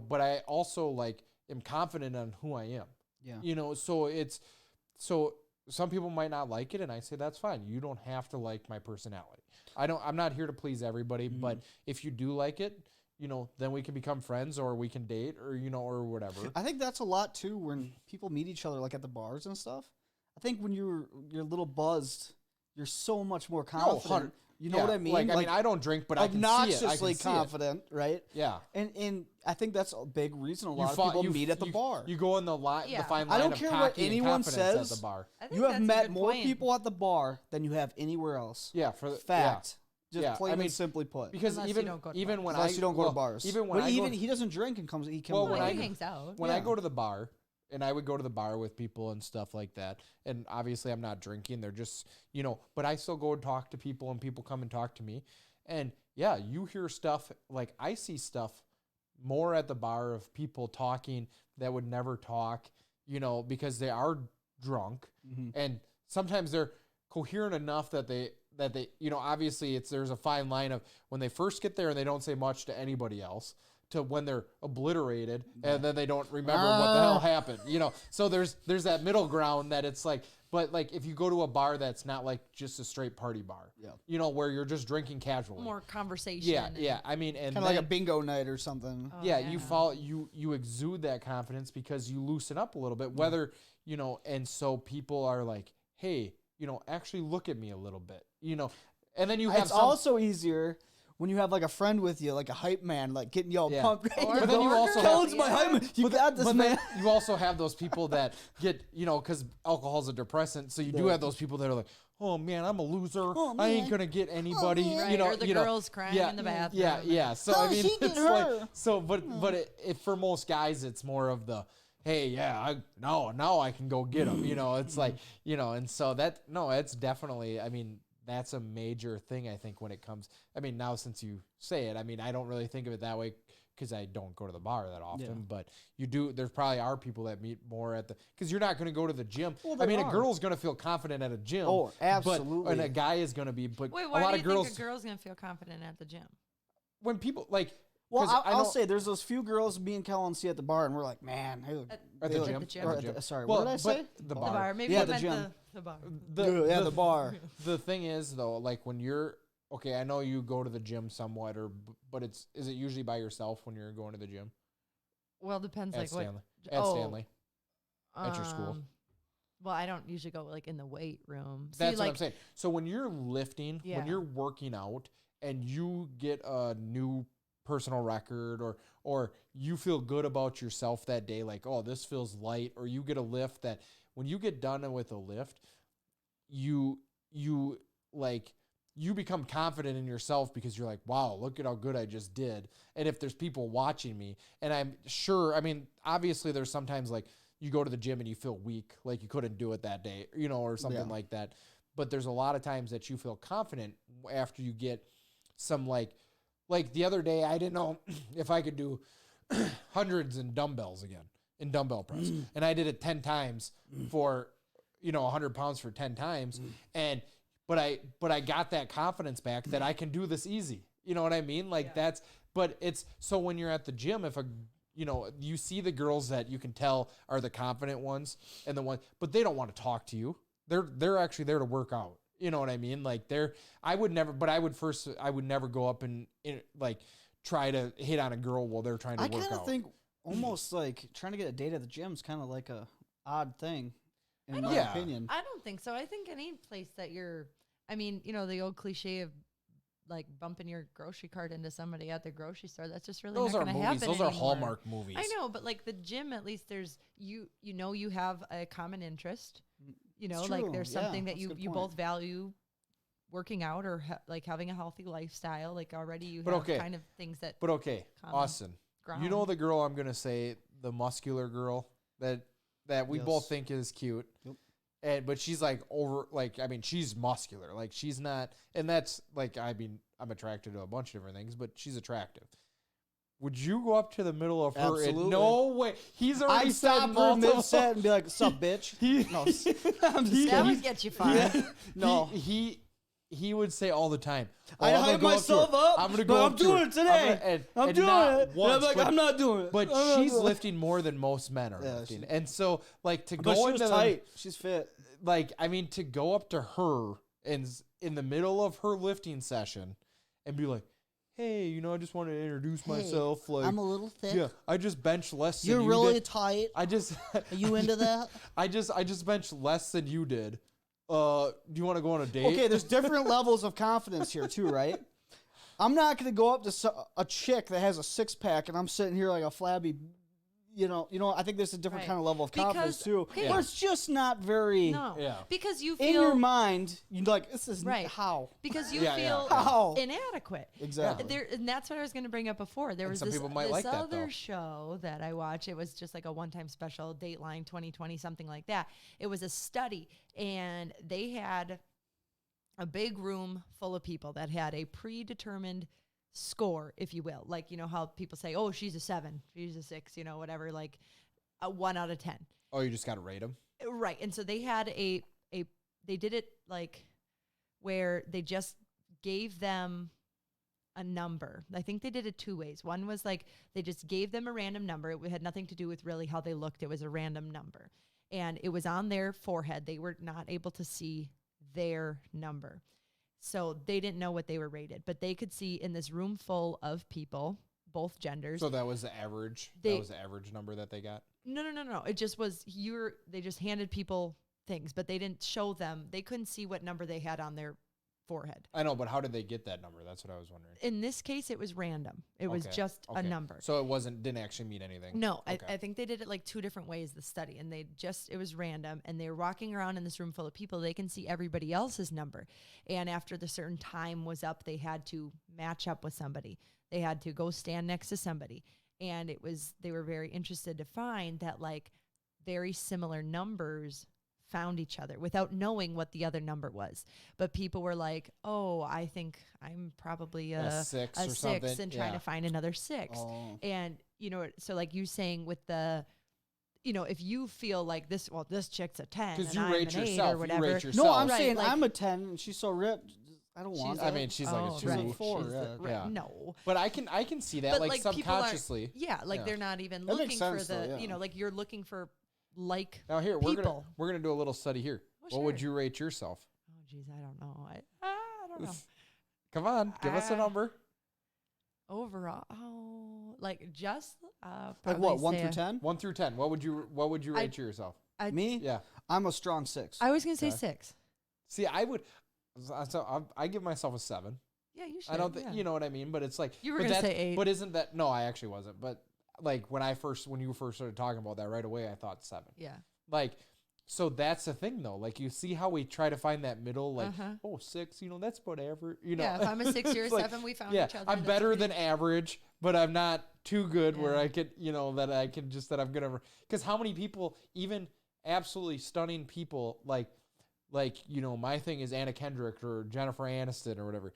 but I also, like, am confident on who I am. yeah. So some people might not like it, and I say that's fine. You don't have to like my personality. I'm not here to please everybody, but if you do like it, then we can become friends, or we can date, or or whatever. I think that's a lot too when people meet each other, like at the bars and stuff. I think when you're a little buzzed, you're so much more confident. You know what I mean? Like, I mean, I don't drink, but I can see it. Obnoxiously I can see confident, right? Yeah. And I think that's a big reason a You lot of fi- people you- meet at the you- bar. You go in the line, Yeah. the fine I line don't of care what cocky and anyone confidence says. at the bar. I think You have that's a met good more point. people at the bar than you have anywhere else. Yeah, for the Fact. Just Yeah, plain I mean, and simply put. Because Unless you even don't go to even bars. when Unless I you don't go well, to bars. even when But I even go, he doesn't drink and comes. He can. Well, Well, when I he go- hangs out. when I Yeah. go to the bar, and I would go to the bar with people and stuff like that, and obviously I'm not drinking. They're just but I still go and talk to people, and people come and talk to me, and yeah, you hear stuff like I see stuff more at the bar of people talking that would never talk, because they are drunk, and sometimes they're coherent enough that they obviously there's a fine line of when they first get there and they don't say much to anybody else to when they're obliterated and then they don't remember what the hell happened, so there's that middle ground that it's like, But like if you go to a bar that's not like just a straight party bar, you know, where you're just drinking casually, more conversation. Yeah. I mean, and kind of like a bingo night or something. Oh, you exude that confidence because you loosen up a little bit. Whether you know, and so people are like, hey, you know, actually look at me a little bit, you know, and then you have. It's also easier when you have like a friend with you, like a hype man, like getting y'all pumped. But then you also Kellen's my hype man. You got this, man. You also have those people that get, you know, because alcohol's a depressant. So you do have those people that are like, oh man, I'm a loser. I ain't gonna get anybody. You know, or the girls crying in the bathroom. Yeah. So I mean, it's like, so, but for most guys, it's more of the, hey, now I can go get them. You know, it's like, you know, and so it's definitely, I mean, that's a major thing, I think, when it comes. I mean, now since you say it, I mean, I don't really think of it that way because I don't go to the bar that often. But you do. There probably are people that meet more at the, because you're not going to go to the gym. Well, I mean, a girl's going to feel confident at a gym. Oh, absolutely. And a guy is going to be. But wait, a why lot do of you girls, think a girl's going to feel confident at the gym? when people like. Well, I'll say there's those few girls me and Kellen see at the bar, and we're like, man, at the gym. Sorry, Well, what did I say? The bar. The bar. Maybe Yeah, you the meant gym. the bar. The bar. The thing is, though, like when you're okay, I know you go to the gym somewhat, but is it usually by yourself when you're going to the gym? Well, depends At like Stanley. what. At Stanley. At your school. Well, I don't usually go like in the weight room. That's what I'm saying. So when you're lifting, when you're working out, and you get a new personal record, or you feel good about yourself that day, like, oh, this feels light, or you get a lift that when you get done with a lift, you become confident in yourself because you're like, wow, look at how good I just did. And if there's people watching me, and I'm sure, I mean, obviously there's sometimes like you go to the gym and you feel weak, like you couldn't do it that day, you know, or something like that. But there's a lot of times that you feel confident after you get some like the other day, I didn't know if I could do hundreds in dumbbells again, in dumbbell press. And I did it 10 times for, you know, 100 pounds for 10 times. But I got that confidence back that I can do this easy. You know what I mean? Like but it's, so when you're at the gym, if you see the girls that you can tell are the confident ones and the ones, but they don't want to talk to you. They're actually there to work out. You know what I mean? Like I would never go up and like try to hit on a girl while they're trying to work out. I kind of think almost like trying to get a date at the gym is kind of like a odd thing, in my opinion. I don't think so. I think any place that I mean, you know, the old cliche of like bumping your grocery cart into somebody at the grocery store, that's just really not going to happen Those anymore. are Hallmark movies. I know, but like the gym, at least there's you have a common interest. You know, like there's something that you both value, working out or like having a healthy lifestyle. Like already you have kind of things that. But okay, Austin, you know the girl I'm gonna say, the muscular girl that we both think is cute, but she's like she's muscular. Like she's not, and that's like, I mean, I'm attracted to a bunch of different things, but she's attractive. Would you go up to the middle of her? Absolutely. No way. He's already I'd stop her mid-set and be like, "Sup, bitch?" That would get you fired. No, he would say all the time, I hype myself up. I'm gonna go. I'm doing it today. I'm doing it. Once, and I'm like, I'm not doing it. But she's lifting more than most men are lifting, and so like to But go she was into tight. She's fit. like, I mean, to go up to her and in the middle of her lifting session and be like, hey, you know, I just wanted to introduce myself. Like, I'm a little thick. Yeah, I just bench less than You're you really did. tight. I just Are you into that? I just bench less than you did. Do you want to go on a date? Okay, there's different levels of confidence here too, right? I'm not going to go up to a chick that has a six-pack and I'm sitting here like a flabby, you know, I think there's a different kind of level of confidence too. Where it's just not very. No. Yeah. Because you feel in your mind, you're like, this is how. Because you Yeah, feel How? inadequate. Exactly. And that's what I was going to bring up before. There was some this, people might this like that, other though. show that I watched. It was just like a one-time special, Dateline 2020, something like that. It was a study, and they had a big room full of people that had a predetermined score, if you will. Like, you know how people say, oh, she's a 7, she's a 6, you know, whatever, like a 1 out of 10. Oh, you just got to rate them? Right. And so they had they did it like where they just gave them a number. I think they did it 2 ways. One was like they just gave them a random number. It had nothing to do with really how they looked. It was a random number. and it was on their forehead. They were not able to see their number. So they didn't know what they were rated, but they could see in this room full of people, both genders. So that was the average. That was the average number that they got. No. It just was they just handed people things, but they didn't show them. They couldn't see what number they had on their forehead. I know, but how did they get that number? That's what I was wondering. In this case, it was random. It was just a number. So it didn't actually mean anything. No, I think they did it like 2 different ways, the study, and it was random, and they were walking around in this room full of people. They can see everybody else's number. And after the certain time was up, they had to match up with somebody. They had to go stand next to somebody. And they were very interested to find that like very similar numbers found each other without knowing what the other number was. But people were like, oh, I think I'm probably a 6 or 6 something. And trying to find another 6. Oh. And, so like you saying with the, if you feel like this chick's a 10 because and you I'm rate an 8 yourself. or whatever. You rate yourself. No, I'm Right, saying like- I'm a 10 and she's so ripped. I don't want that. I mean, she's like a 2. right. 4. She's Yeah. No. But I can see that But like people aren't- subconsciously. they're not even That makes looking for sense, the, though, yeah. like you're looking for like Now here people. we're gonna do a little study here. Well, What would sure. you rate yourself? Oh, geez, I don't know. I don't know. Come on, give us a number. Overall, like just Like what, 1 through 10? 1 through 10. What would you rate yourself? Me? Yeah. I'm a strong 6. I was gonna say Okay. 6. See, I would. So I give myself a 7. Yeah, you should. I don't think you know what I mean, but it's like You were but gonna that's- say 8. But isn't that no? I actually wasn't. But like when you first started talking about that right away, I thought 7. Yeah. Like, so that's the thing though. Like you see how we try to find that middle, like 6. That's about average. Yeah, if I'm a 6, you're a It's like, 7. We found yeah, each other. I'm that's better pretty- than average, but I'm not too good where Yeah. I could, that I'm gonna. Because how many people, even absolutely stunning people, like my thing is Anna Kendrick or Jennifer Aniston or whatever.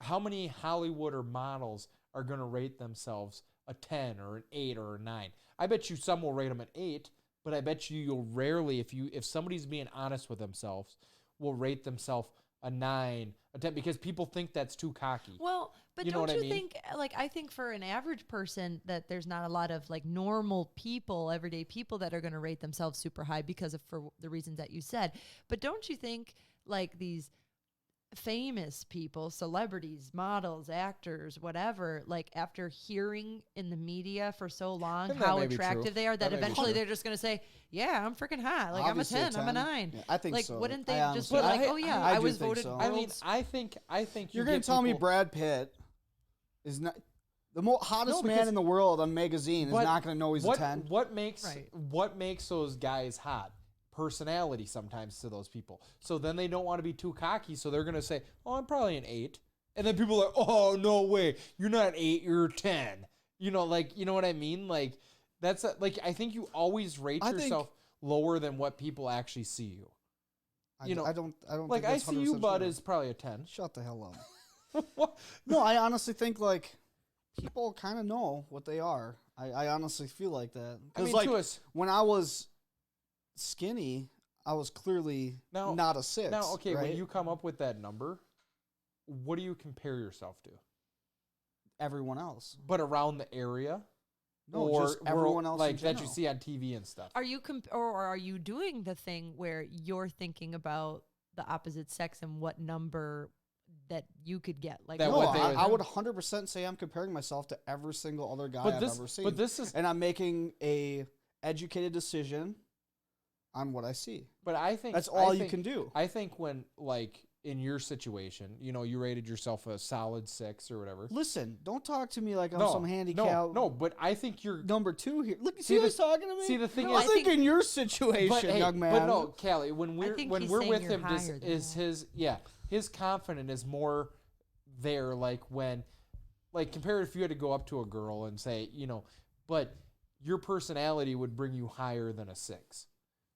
How many Hollywood or models are gonna rate themselves a 10 or an 8 or a 9? I bet you some will rate them an 8, but I bet you'll rarely, if somebody's being honest with themselves, will rate themselves a 9, a 10, because people think that's too cocky. Well, but You know don't what I you mean? think, like, I think for an average person that there's not a lot of like normal people, everyday people that are going to rate themselves super high for the reasons that you said. But don't you think like these famous people, celebrities, models, actors, whatever, like after hearing in the media for so long That how may be attractive true. they are, that That may be eventually true. they're just going to say, yeah, I'm freaking hot. Like Obviously I'm a 10, I'm a 9. Yeah, I think like, so. wouldn't they I just honestly- be like, But oh yeah, I I do was think voted so. I mean, world's I think You're going going to tell me Brad Pitt is not the hottest man because- in the world on magazine is But not going to know he's a 10? What makes Right. what makes those guys hot? Personality sometimes to those people. So then they don't want to be too cocky, so they're gonna say, "Oh, I'm probably an 8." And then people are like, "Oh, no way, you're not an 8, you're a 10." You know what I mean? Like that's I think you always rate I think- yourself lower than what people actually see you. I don't Like think I that's see you, 100% Bud, true. is probably a 10. Shut the hell up. What? No, I honestly think like people kind of know what they are. I honestly feel like that. I mean, like to us when I was skinny, I was clearly Now- not a 6. now, okay, right? when you come up with that number, what do you compare yourself to? everyone else. But around the area? No, or just everyone else in like that you general. see on TV and stuff. Are you or are you doing the thing where you're thinking about the opposite sex and what number that you could get? Like, That No, what they I would- would 100% say I'm comparing myself to every single other guy But I've this, ever seen. but this is, and I'm making a educated decision on what I see. but I think That's all I you think- can do. I think when like in your situation, you rated yourself a solid 6 or whatever. Listen, don't talk to me like I'm No, some handicap no, but I think you're. number 2 here. Look, See see the- who's talking to me? see, the thing No, is- I think in your situation, But, hey, young man. but no, Callie, when we're think when he's we're saying with you're him, higher than is his confidence is more there. Like when, like compare if you had to go up to a girl and say, but your personality would bring you higher than a 6.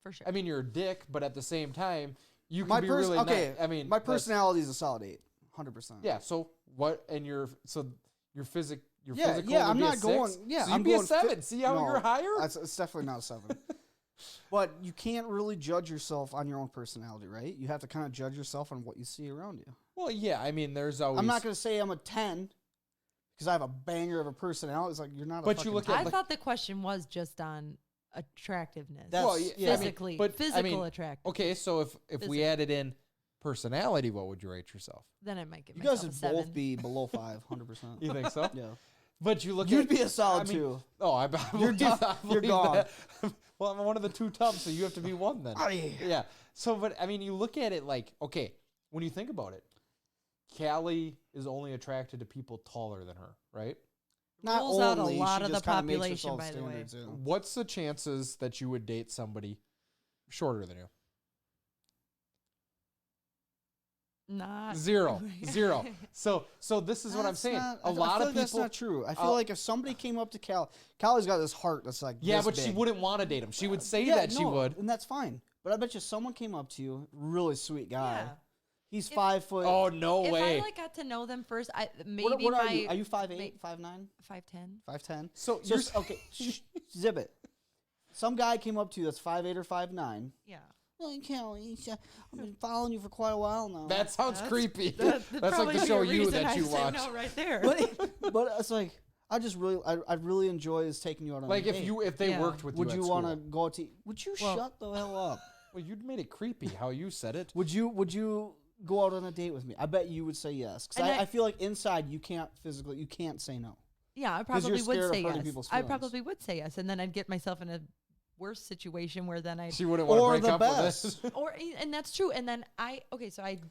for sure. I mean, you're a dick, but at the same time, you can my be really okay. nice. I mean, my that's- personality is a solid 8, 100%. Yeah. So what? And your physical. Yeah, would I'm be a not going. 6? Yeah, so I'm you'd be going a 7. See how no, you're higher? It's definitely not a 7. But you can't really judge yourself on your own personality, right? You have to kind of judge yourself on what you see around you. Well, yeah. I mean, there's always. I'm not going to say I'm a 10 because I have a banger of a personality. It's like you're not. But a you fucking look 10. at I like- thought the question was just on attractiveness. Physically, physical attractiveness. Okay, so if we added in personality, what would you rate yourself? Then I might give you myself guys a would 7. both be below 500%. You think so? Yeah. But you look You'd be a solid 2. Oh, You're gone. That. Well, I'm one of the 2 tubs, so you have to be 1 then. Oh, yeah. Yeah. So, but I mean, you look at it like, okay, when you think about it, Callie is only attracted to people taller than her, right? Not Rules out a only, lot she of the just kinda makes population, herself by the way. standards, yeah. What's the chances that you would date somebody shorter than you? Not 0. So this is what I'm That's saying. not- A I lot feel of like that's people. not true. I feel like if somebody came up to Callie's got this heart that's like Yeah, this but she big. wouldn't want to date him. She would say Yeah, that she no, would. and that's fine. But I bet you someone came up to you, really sweet guy. Yeah. He's If- 5 foot. Oh no If way. I like got to know them first, maybe what are my you? Are you 5'8", 5'9", 5'10"? 5'10"? So So you're okay, zip it. Some guy came up to you that's 5'8" or 5'9". Yeah. Oh, Callie, I've been following you for quite a while now. That sounds creepy. That'd That's like probably the be show a you reason that I'd you say watch. no right there. but it's like I really enjoy is taking you out on Like a date. if they Yeah. worked with Would you, you want want to go out to? Would you Well- shut the hell up? Well, you'd made it creepy how you said it. Would you go out on a date with me? I bet you would say yes. Because And I feel like inside you can't say no. Yeah, I 'Cause you're probably would scared of say hurting yes. people's I feelings. probably would say yes, and then I'd get myself in a worse situation where then I She wouldn't want to Or break the up best. with this. and that's true. And then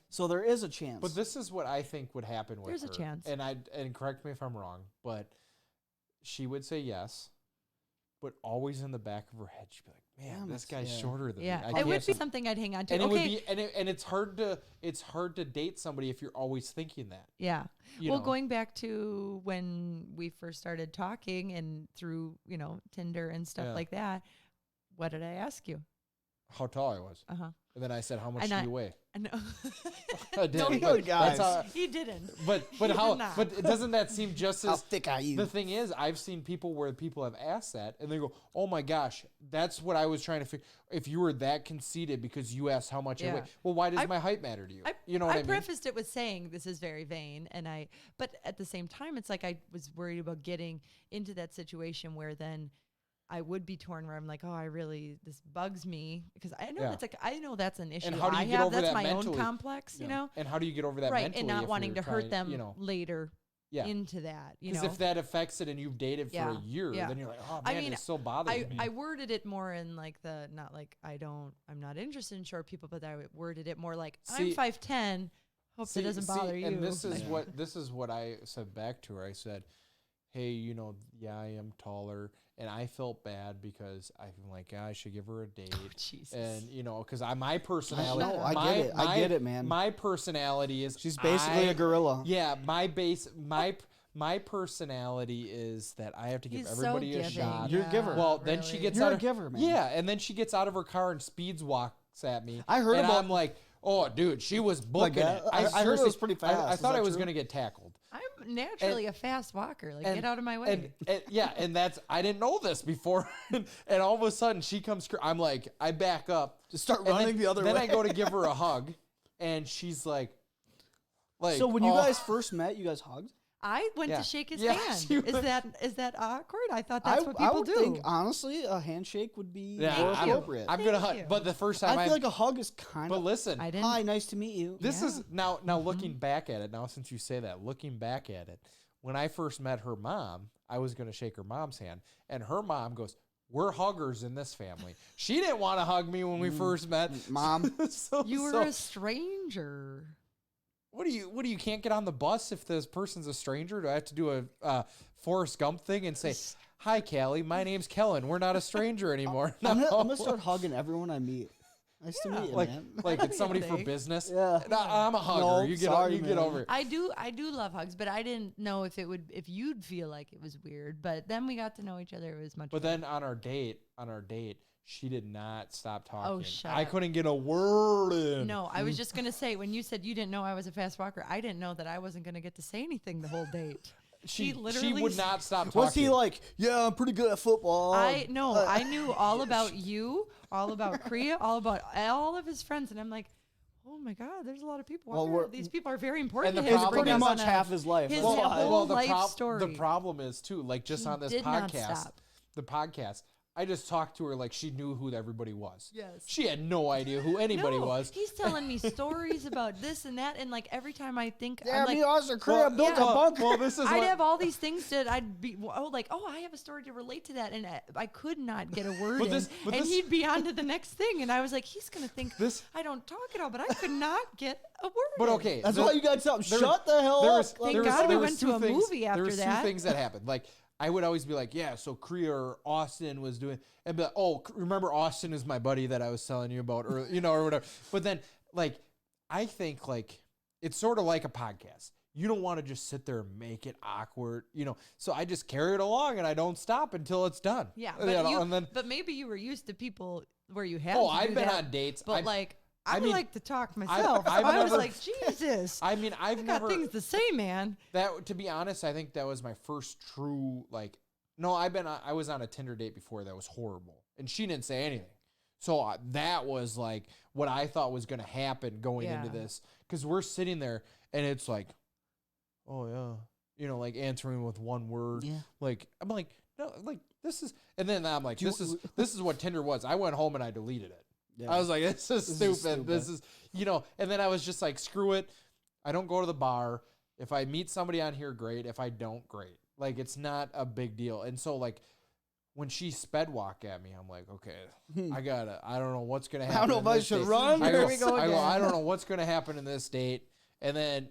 So there is a chance. But this is what I think would happen with There's a her. chance. And correct me if I'm wrong, but she would say yes, but always in the back of her head she'd be like, "Man, Damn this it, guy's yeah. shorter than me." yeah, I it can't would be see-" something I'd hang on to. And it Okay, would be and it's hard to date somebody if you're always thinking that. yeah. You Well, know? going back to when we first started talking and through Tinder and stuff Yeah. like that, what did I ask you? How tall I was. Uh huh. And then I said, "How much And do I- you weigh?" I know. I did. No, but he didn't. that's how, He didn't. but He did how? not. But doesn't that seem just how as? thick are you? The thing is, I've seen people where people have asked that, and they go, "Oh my gosh, that's what I was trying to figure." If you were that conceited because you asked how much I Yeah. weigh, well, why does I- my height matter to you? I, You know what I mean? prefaced it with saying this is very vain, but at the same time, it's like I was worried about getting into that situation where then I would be torn. Where I'm like, this bugs me because I know Yeah. I know that's an issue. how do you I get have over that's that my mentally? own complex, you know, And how do you get over that right? mentally? And not if wanting to you're hurt trying, them later Yeah. into that, Because if that affects it and you've dated for a year, yeah. then you're like, "Oh I man, mean, it still bothers me." I worded it more in like not like I'm not interested in short people, but I worded it more like I'm See- 5'10". Hope that doesn't bother you. And this is Yeah. this is what I said back to her. I said, "Hey, yeah, I am taller," and I felt bad because I'm like, "Yeah, I should give her a date." Jesus. And because my personality, No, I my- get it. I get it, man. My personality is She's basically a gorilla. Yeah, my personality is that I have to give He's so everybody a giving. shot. You're a giver. Well, then she really. gets You're out a of, giver, man. Yeah, and then she gets out of her car and speeds walks at me. I heard and about- I'm like, "Oh, dude, she was booking that? it." I heard it seriously- was pretty fast. I Is thought that I was true? gonna get tackled. I'm naturally a fast walker. Like, And- get out of my way. And and that's I didn't know this before, and all of a sudden she comes. I'm like, I back up, Just start and running then, the other then way. I go to give her a hug, and she's like, So when you "Oh." guys first met, you guys hugged? I went Yeah. to shake his Yeah, hand. she Is that awkward? I thought that's what I people would do. think, honestly, a handshake would be Yeah, more Thank you. appropriate. I'm gonna Thank you. hug, but the first time I feel like a hug is kind but of, listen, I didn't. hi, nice to meet you. this Yeah. is now looking back at it. Now since you say that, looking back at it, when I first met her mom, I was gonna shake her mom's hand, and her mom goes, "We're huggers in this family." She didn't want to hug me when we first met. Mom. You were So- a stranger. What do you can't get on the bus if this person's a stranger? Do I have to do a Forrest Gump thing and say, "Hi, Callie, my name's Kellen. We're not a stranger anymore." I'm No. gonna start hugging everyone I meet. Nice to meet you, like man. like it's somebody for Thanks. business. Yeah. No, I'm a hugger. No, you get sorry, you get man. over it. I do love hugs, but I didn't know if you'd feel like it was weird. But then we got to know each other. It was much. But better. then on our date, she did not stop talking. shut I up. couldn't get a word in. No, I was just gonna say when you said you didn't know I was a fast walker, I didn't know that I wasn't gonna get to say anything the whole date. she literally would not stop talking. Was he like, yeah, I'm pretty good at football? I knew all about you, all about Kriya, all about all of his friends, and I'm like, oh my god, there's a lot of people. Well, out there. These people are very important And to the him. to problem bring pretty is- up much on a- half his life. his That's whole why. life the story. problem is too, like just He on this did not podcast, stop. the podcast, I just talked to her like she knew who everybody was. Yes. She had no idea who anybody was. He's telling me stories about this and that, and like every time I think, Yeah, I'm like, me, Oscar Craig, built a bunker. Well, this is I'd what, have all these things that I'd be I have a story to relate to that, and I could not get a word in, and he'd be on to the next thing, and I was like, he's gonna think I don't talk at all, but I could not get a word. But okay, that's why you got something. Shut the hell up. Thank God we went to a movie after that. There was two things that happened. Like I would always be like, yeah, so Korea or Austin was doing, and be like, oh, remember Austin is my buddy that I was telling you about, or or whatever. But then, like, I think like it's sort of like a podcast. You don't want to just sit there and make it awkward, So I just carry it along and I don't stop until it's done. Yeah, but but maybe you were used to people where you had. I've been on dates, but I like to talk myself. I was like, Jesus. I mean, I've got never things to say, man. That, to be honest, I think that was my first true No, I was on a Tinder date before that was horrible, and she didn't say anything. So that was like what I thought was going to happen going into this, because we're sitting there and it's like, oh yeah, like answering with one word. Yeah. Like I'm like, no, like this is, and then I'm like, this is what Tinder was. I went home and I deleted it. Yeah. I was like, this is stupid. This is, and then I was just like, screw it. I don't go to the bar. If I meet somebody on here, great. If I don't, great. Like, it's not a big deal. And so, like, when she sped walk at me, I'm like, okay, I don't know what's going to happen. I don't know if I should run. Here we go again. I don't know what's going to happen in this date. And then,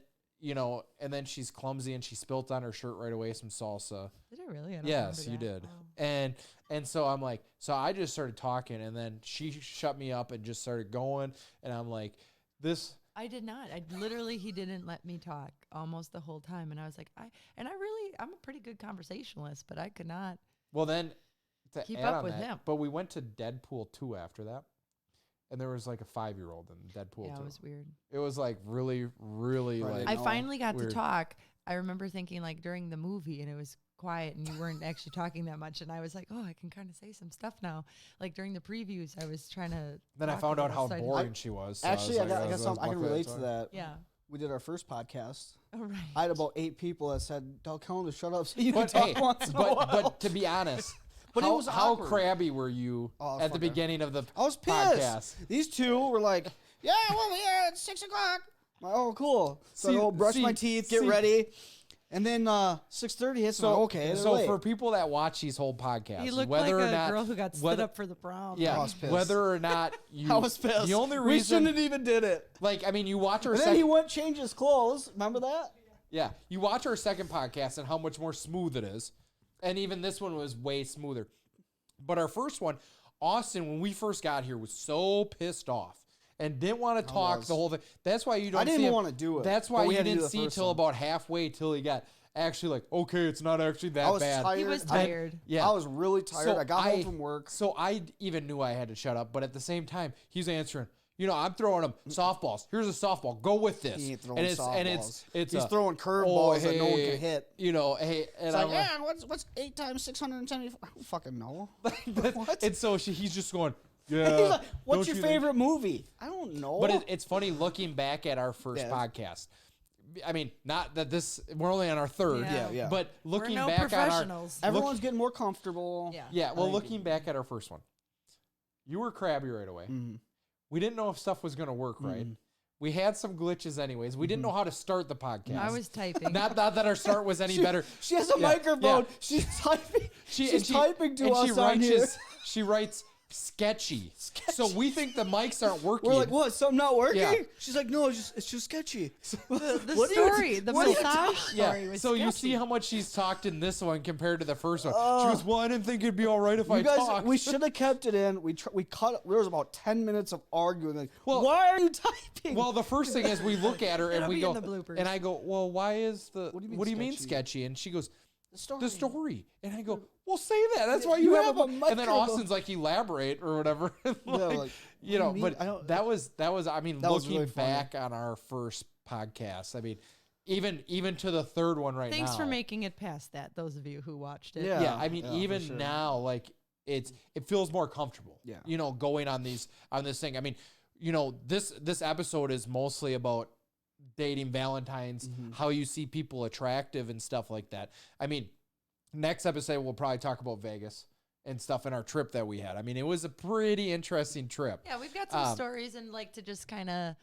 and then she's clumsy and she spilt on her shirt right away some salsa. Did I really? Yes, you did. Oh. And so I'm like, so I just started talking, and then she shut me up and just started going. And I'm like, this. I did not. He didn't let me talk almost the whole time. And I was like, I'm a pretty good conversationalist, but I could not. Well, then keep up with him. But we went to Deadpool 2 after that. And there was like a 5-year-old in Deadpool 2. Yeah, it was weird. It was like really, really like. I finally got to talk. I remember thinking like during the movie, and it was quiet and you weren't actually talking that much, and I was like, oh, I can kind of say some stuff now. Like during the previews, I was trying to. Then I found out how boring she was. So actually, I got something I can relate to that. Yeah. We did our first podcast. Oh, right. I had about 8 people that said, "Tell Colin to shut up so you can talk once in a while." But to be honest, but it was how crabby were you at the beginning of the I was pissed. Podcast? These two were like, "Yeah, we'll be here at 6 o'clock." Like, oh, cool. So I go brush my teeth, get ready. And then 6:30 hits. So okay. So late. For people that watch these whole podcasts, you look whether like or not, girl who got stood up for the prom. Yeah, I was pissed. whether or not you, I was pissed. The only reason we shouldn't have even did it. Like, I mean, you watch her. And then he went change his clothes. Remember that? Yeah, you watch our second podcast and how much more smooth it is, and even this one was way smoother. But our first one, Austin, when we first got here, was so pissed off. And didn't want to talk the whole thing. That's why you don't. I didn't want to do it. That's why you didn't see till about halfway till he got actually like, okay, it's not actually that bad. He was tired. I was really tired. So I got home from work. So I even knew I had to shut up. But at the same time, he's answering. I'm throwing him softballs. Here's a softball. Go with this. He ain't throwing softballs. He's throwing curveballs that no one can hit. Hey. And it's like, what's 8 times 674? I don't fucking know. What? And so he's just going, yeah. He's like, what's your favorite movie? I don't know. But it's funny looking back at our first podcast. I mean, not that we're only on our third. Yeah. But looking we're back at everyone's getting more comfortable. Yeah. Well, looking back at our first one, you were crabby right away. Mm-hmm. We didn't know if stuff was going to work right. We had some glitches anyways. We didn't know how to start the podcast. I was typing. Not that our start was any better. She has a microphone. Yeah. She's typing. She's typing to us on here. She writes sketchy. So we think the mics aren't working. We're like, what? Something not working? Yeah. She's like, no, it's just sketchy. The story, the massage story was so sketchy. You see how much she's talked in this one compared to the first one. She goes, well, I didn't think it'd be all right if I talked. We should have kept it in. We cut. There was about 10 minutes of arguing. Like, why are you typing? Well, the first thing is we look at her and we go, and I go, well, why is what do you mean sketchy? And she goes, the story. And I go, well, say that. That's why you have a microphone. And then Austin's like, elaborate or whatever. But that was, I mean, looking back on our first podcast, I mean, even to the third one now. Thanks for making it past that, those of you who watched it. Yeah, I mean, even now, like, it feels more comfortable. Yeah. Going on this thing. I mean, this episode is mostly about dating, Valentines, how you see people attractive and stuff like that. I mean, next episode we'll probably talk about Vegas and stuff in our trip that we had. I mean, it was a pretty interesting trip. Yeah, we've got some stories and like to just kind of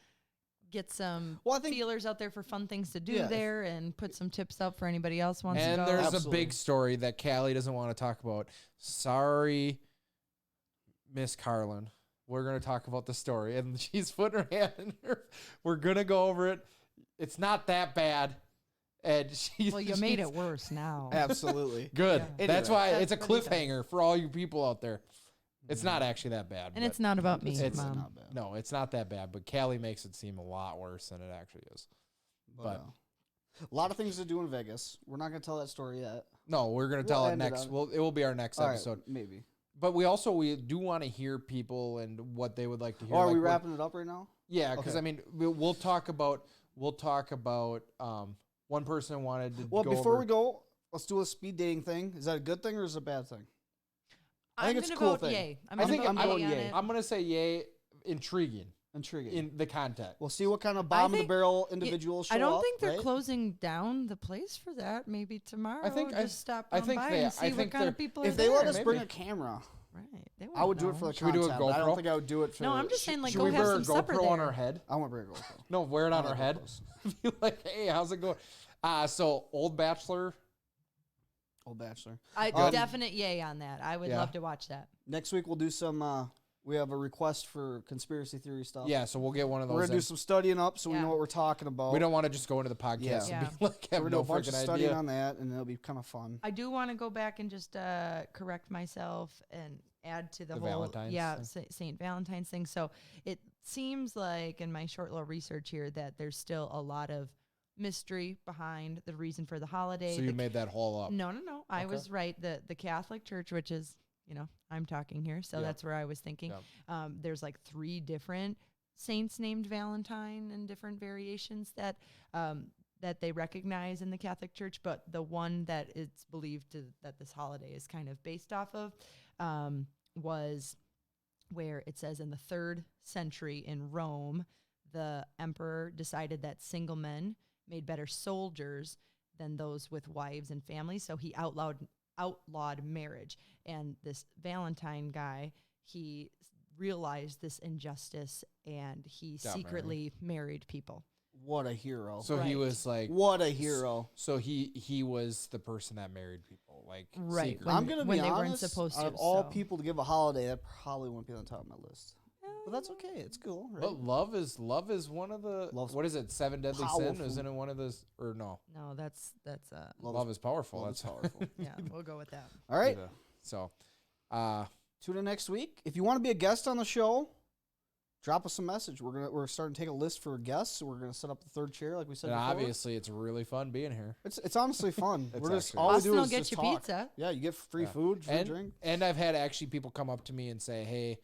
get some feelers out there for fun things to do there and put some tips up for anybody else wants to go. And there's a big story that Callie doesn't want to talk about. Sorry, Miss Carlin. We're going to talk about the story. And she's putting her hand in her. We're going to go over it. It's not that bad. And you made it worse now. Absolutely. Good. Yeah. That's why it's a cliffhanger for all you people out there. It's not actually that bad. And it's not about me, Mom. Not bad. No, it's not that bad. But Callie makes it seem a lot worse than it actually is. But a lot of things to do in Vegas. We're not going to tell that story yet. No, we're going to tell it next. It will be our next episode. Right, maybe. But we do want to hear people and what they would like to hear. Are we wrapping it up right now? Yeah, because I mean, we'll talk about one person wanted to. Well, before we go, let's do a speed dating thing. Is that a good thing or is it a bad thing? I think it's a cool thing. Yay. I'm going yay. I'm gonna say yay. Intriguing in the context. We'll see what kind of bomb of the barrel individuals show up. I don't think they're closing down the place for that. Maybe tomorrow. I think just stop by and see what kind of people are there. If they let us bring a camera, right? I would do it for the content. Should we do a GoPro? I don't think I would do it for. No, I'm just saying, like, should go we have wear some a supper GoPro there. on our head? I want to bring a GoPro. No, wear it on our head. Be like, hey, how's it going? So Old Bachelor. Definite yay on that. I would love to watch that. Next week we'll do some. We have a request for conspiracy theory stuff. Yeah, so we'll get one of those. We're gonna do some studying up so we know what we're talking about. We don't want to just go into the podcast and be like, have we're no gonna do a bunch of freaking studying idea on that, and it'll be kind of fun. I do want to go back and just correct myself and add to the whole Valentine's St. Valentine's thing. So it seems like in my short little research here that there's still a lot of mystery behind the reason for the holiday. So you made that all up? No. I was right. The Catholic Church, which is, I'm talking here, so that's where I was thinking. There's like 3 different saints named Valentine and different variations that they recognize in the Catholic Church, but the one that it's believed that this holiday is kind of based off of was where it says in the 3rd century in Rome, the emperor decided that single men made better soldiers than those with wives and families, so he outlawed marriage. And this Valentine guy, he realized this injustice and he secretly married people. What a hero. So he was like, what a hero. So he was the person that married people, like secretly. I'm going to be honest, they weren't supposed to, out of all people to give a holiday, that probably wouldn't be on the top of my list. But that's okay. It's cool, right? But love is one of the what is it? 7 deadly sin? Isn't it one of those? Or no? No, that's love is powerful. That's powerful. Yeah, we'll go with that. All right. So, tune in next week. If you want to be a guest on the show, drop us a message. We're starting to take a list for guests. We're gonna set up the 3rd chair, like we said before. Obviously, it's really fun being here. It's honestly fun. We're just all Austin we do will is get just you talk. pizza. Yeah, you get free food, free drink. And I've had actually people come up to me and say, hey,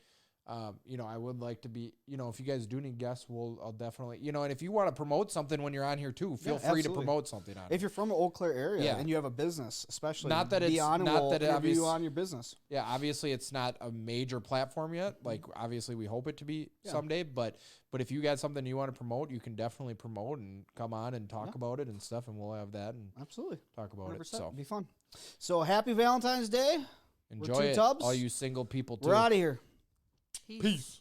I would like to be, if you guys do need guests, I'll definitely, and if you want to promote something when you're on here too, feel free to promote something on If you're from the Eau Claire area and you have a business, especially, not that be it's on and not we'll that interview you on your business. Yeah, obviously it's not a major platform yet. Like obviously we hope it to be someday, but if you got something you want to promote, you can definitely promote and come on and talk about it and stuff, and we'll have that and absolutely talk about 100%. it. So be fun. So happy Valentine's Day. Enjoy it, all you single people too. We're out of here. Peace.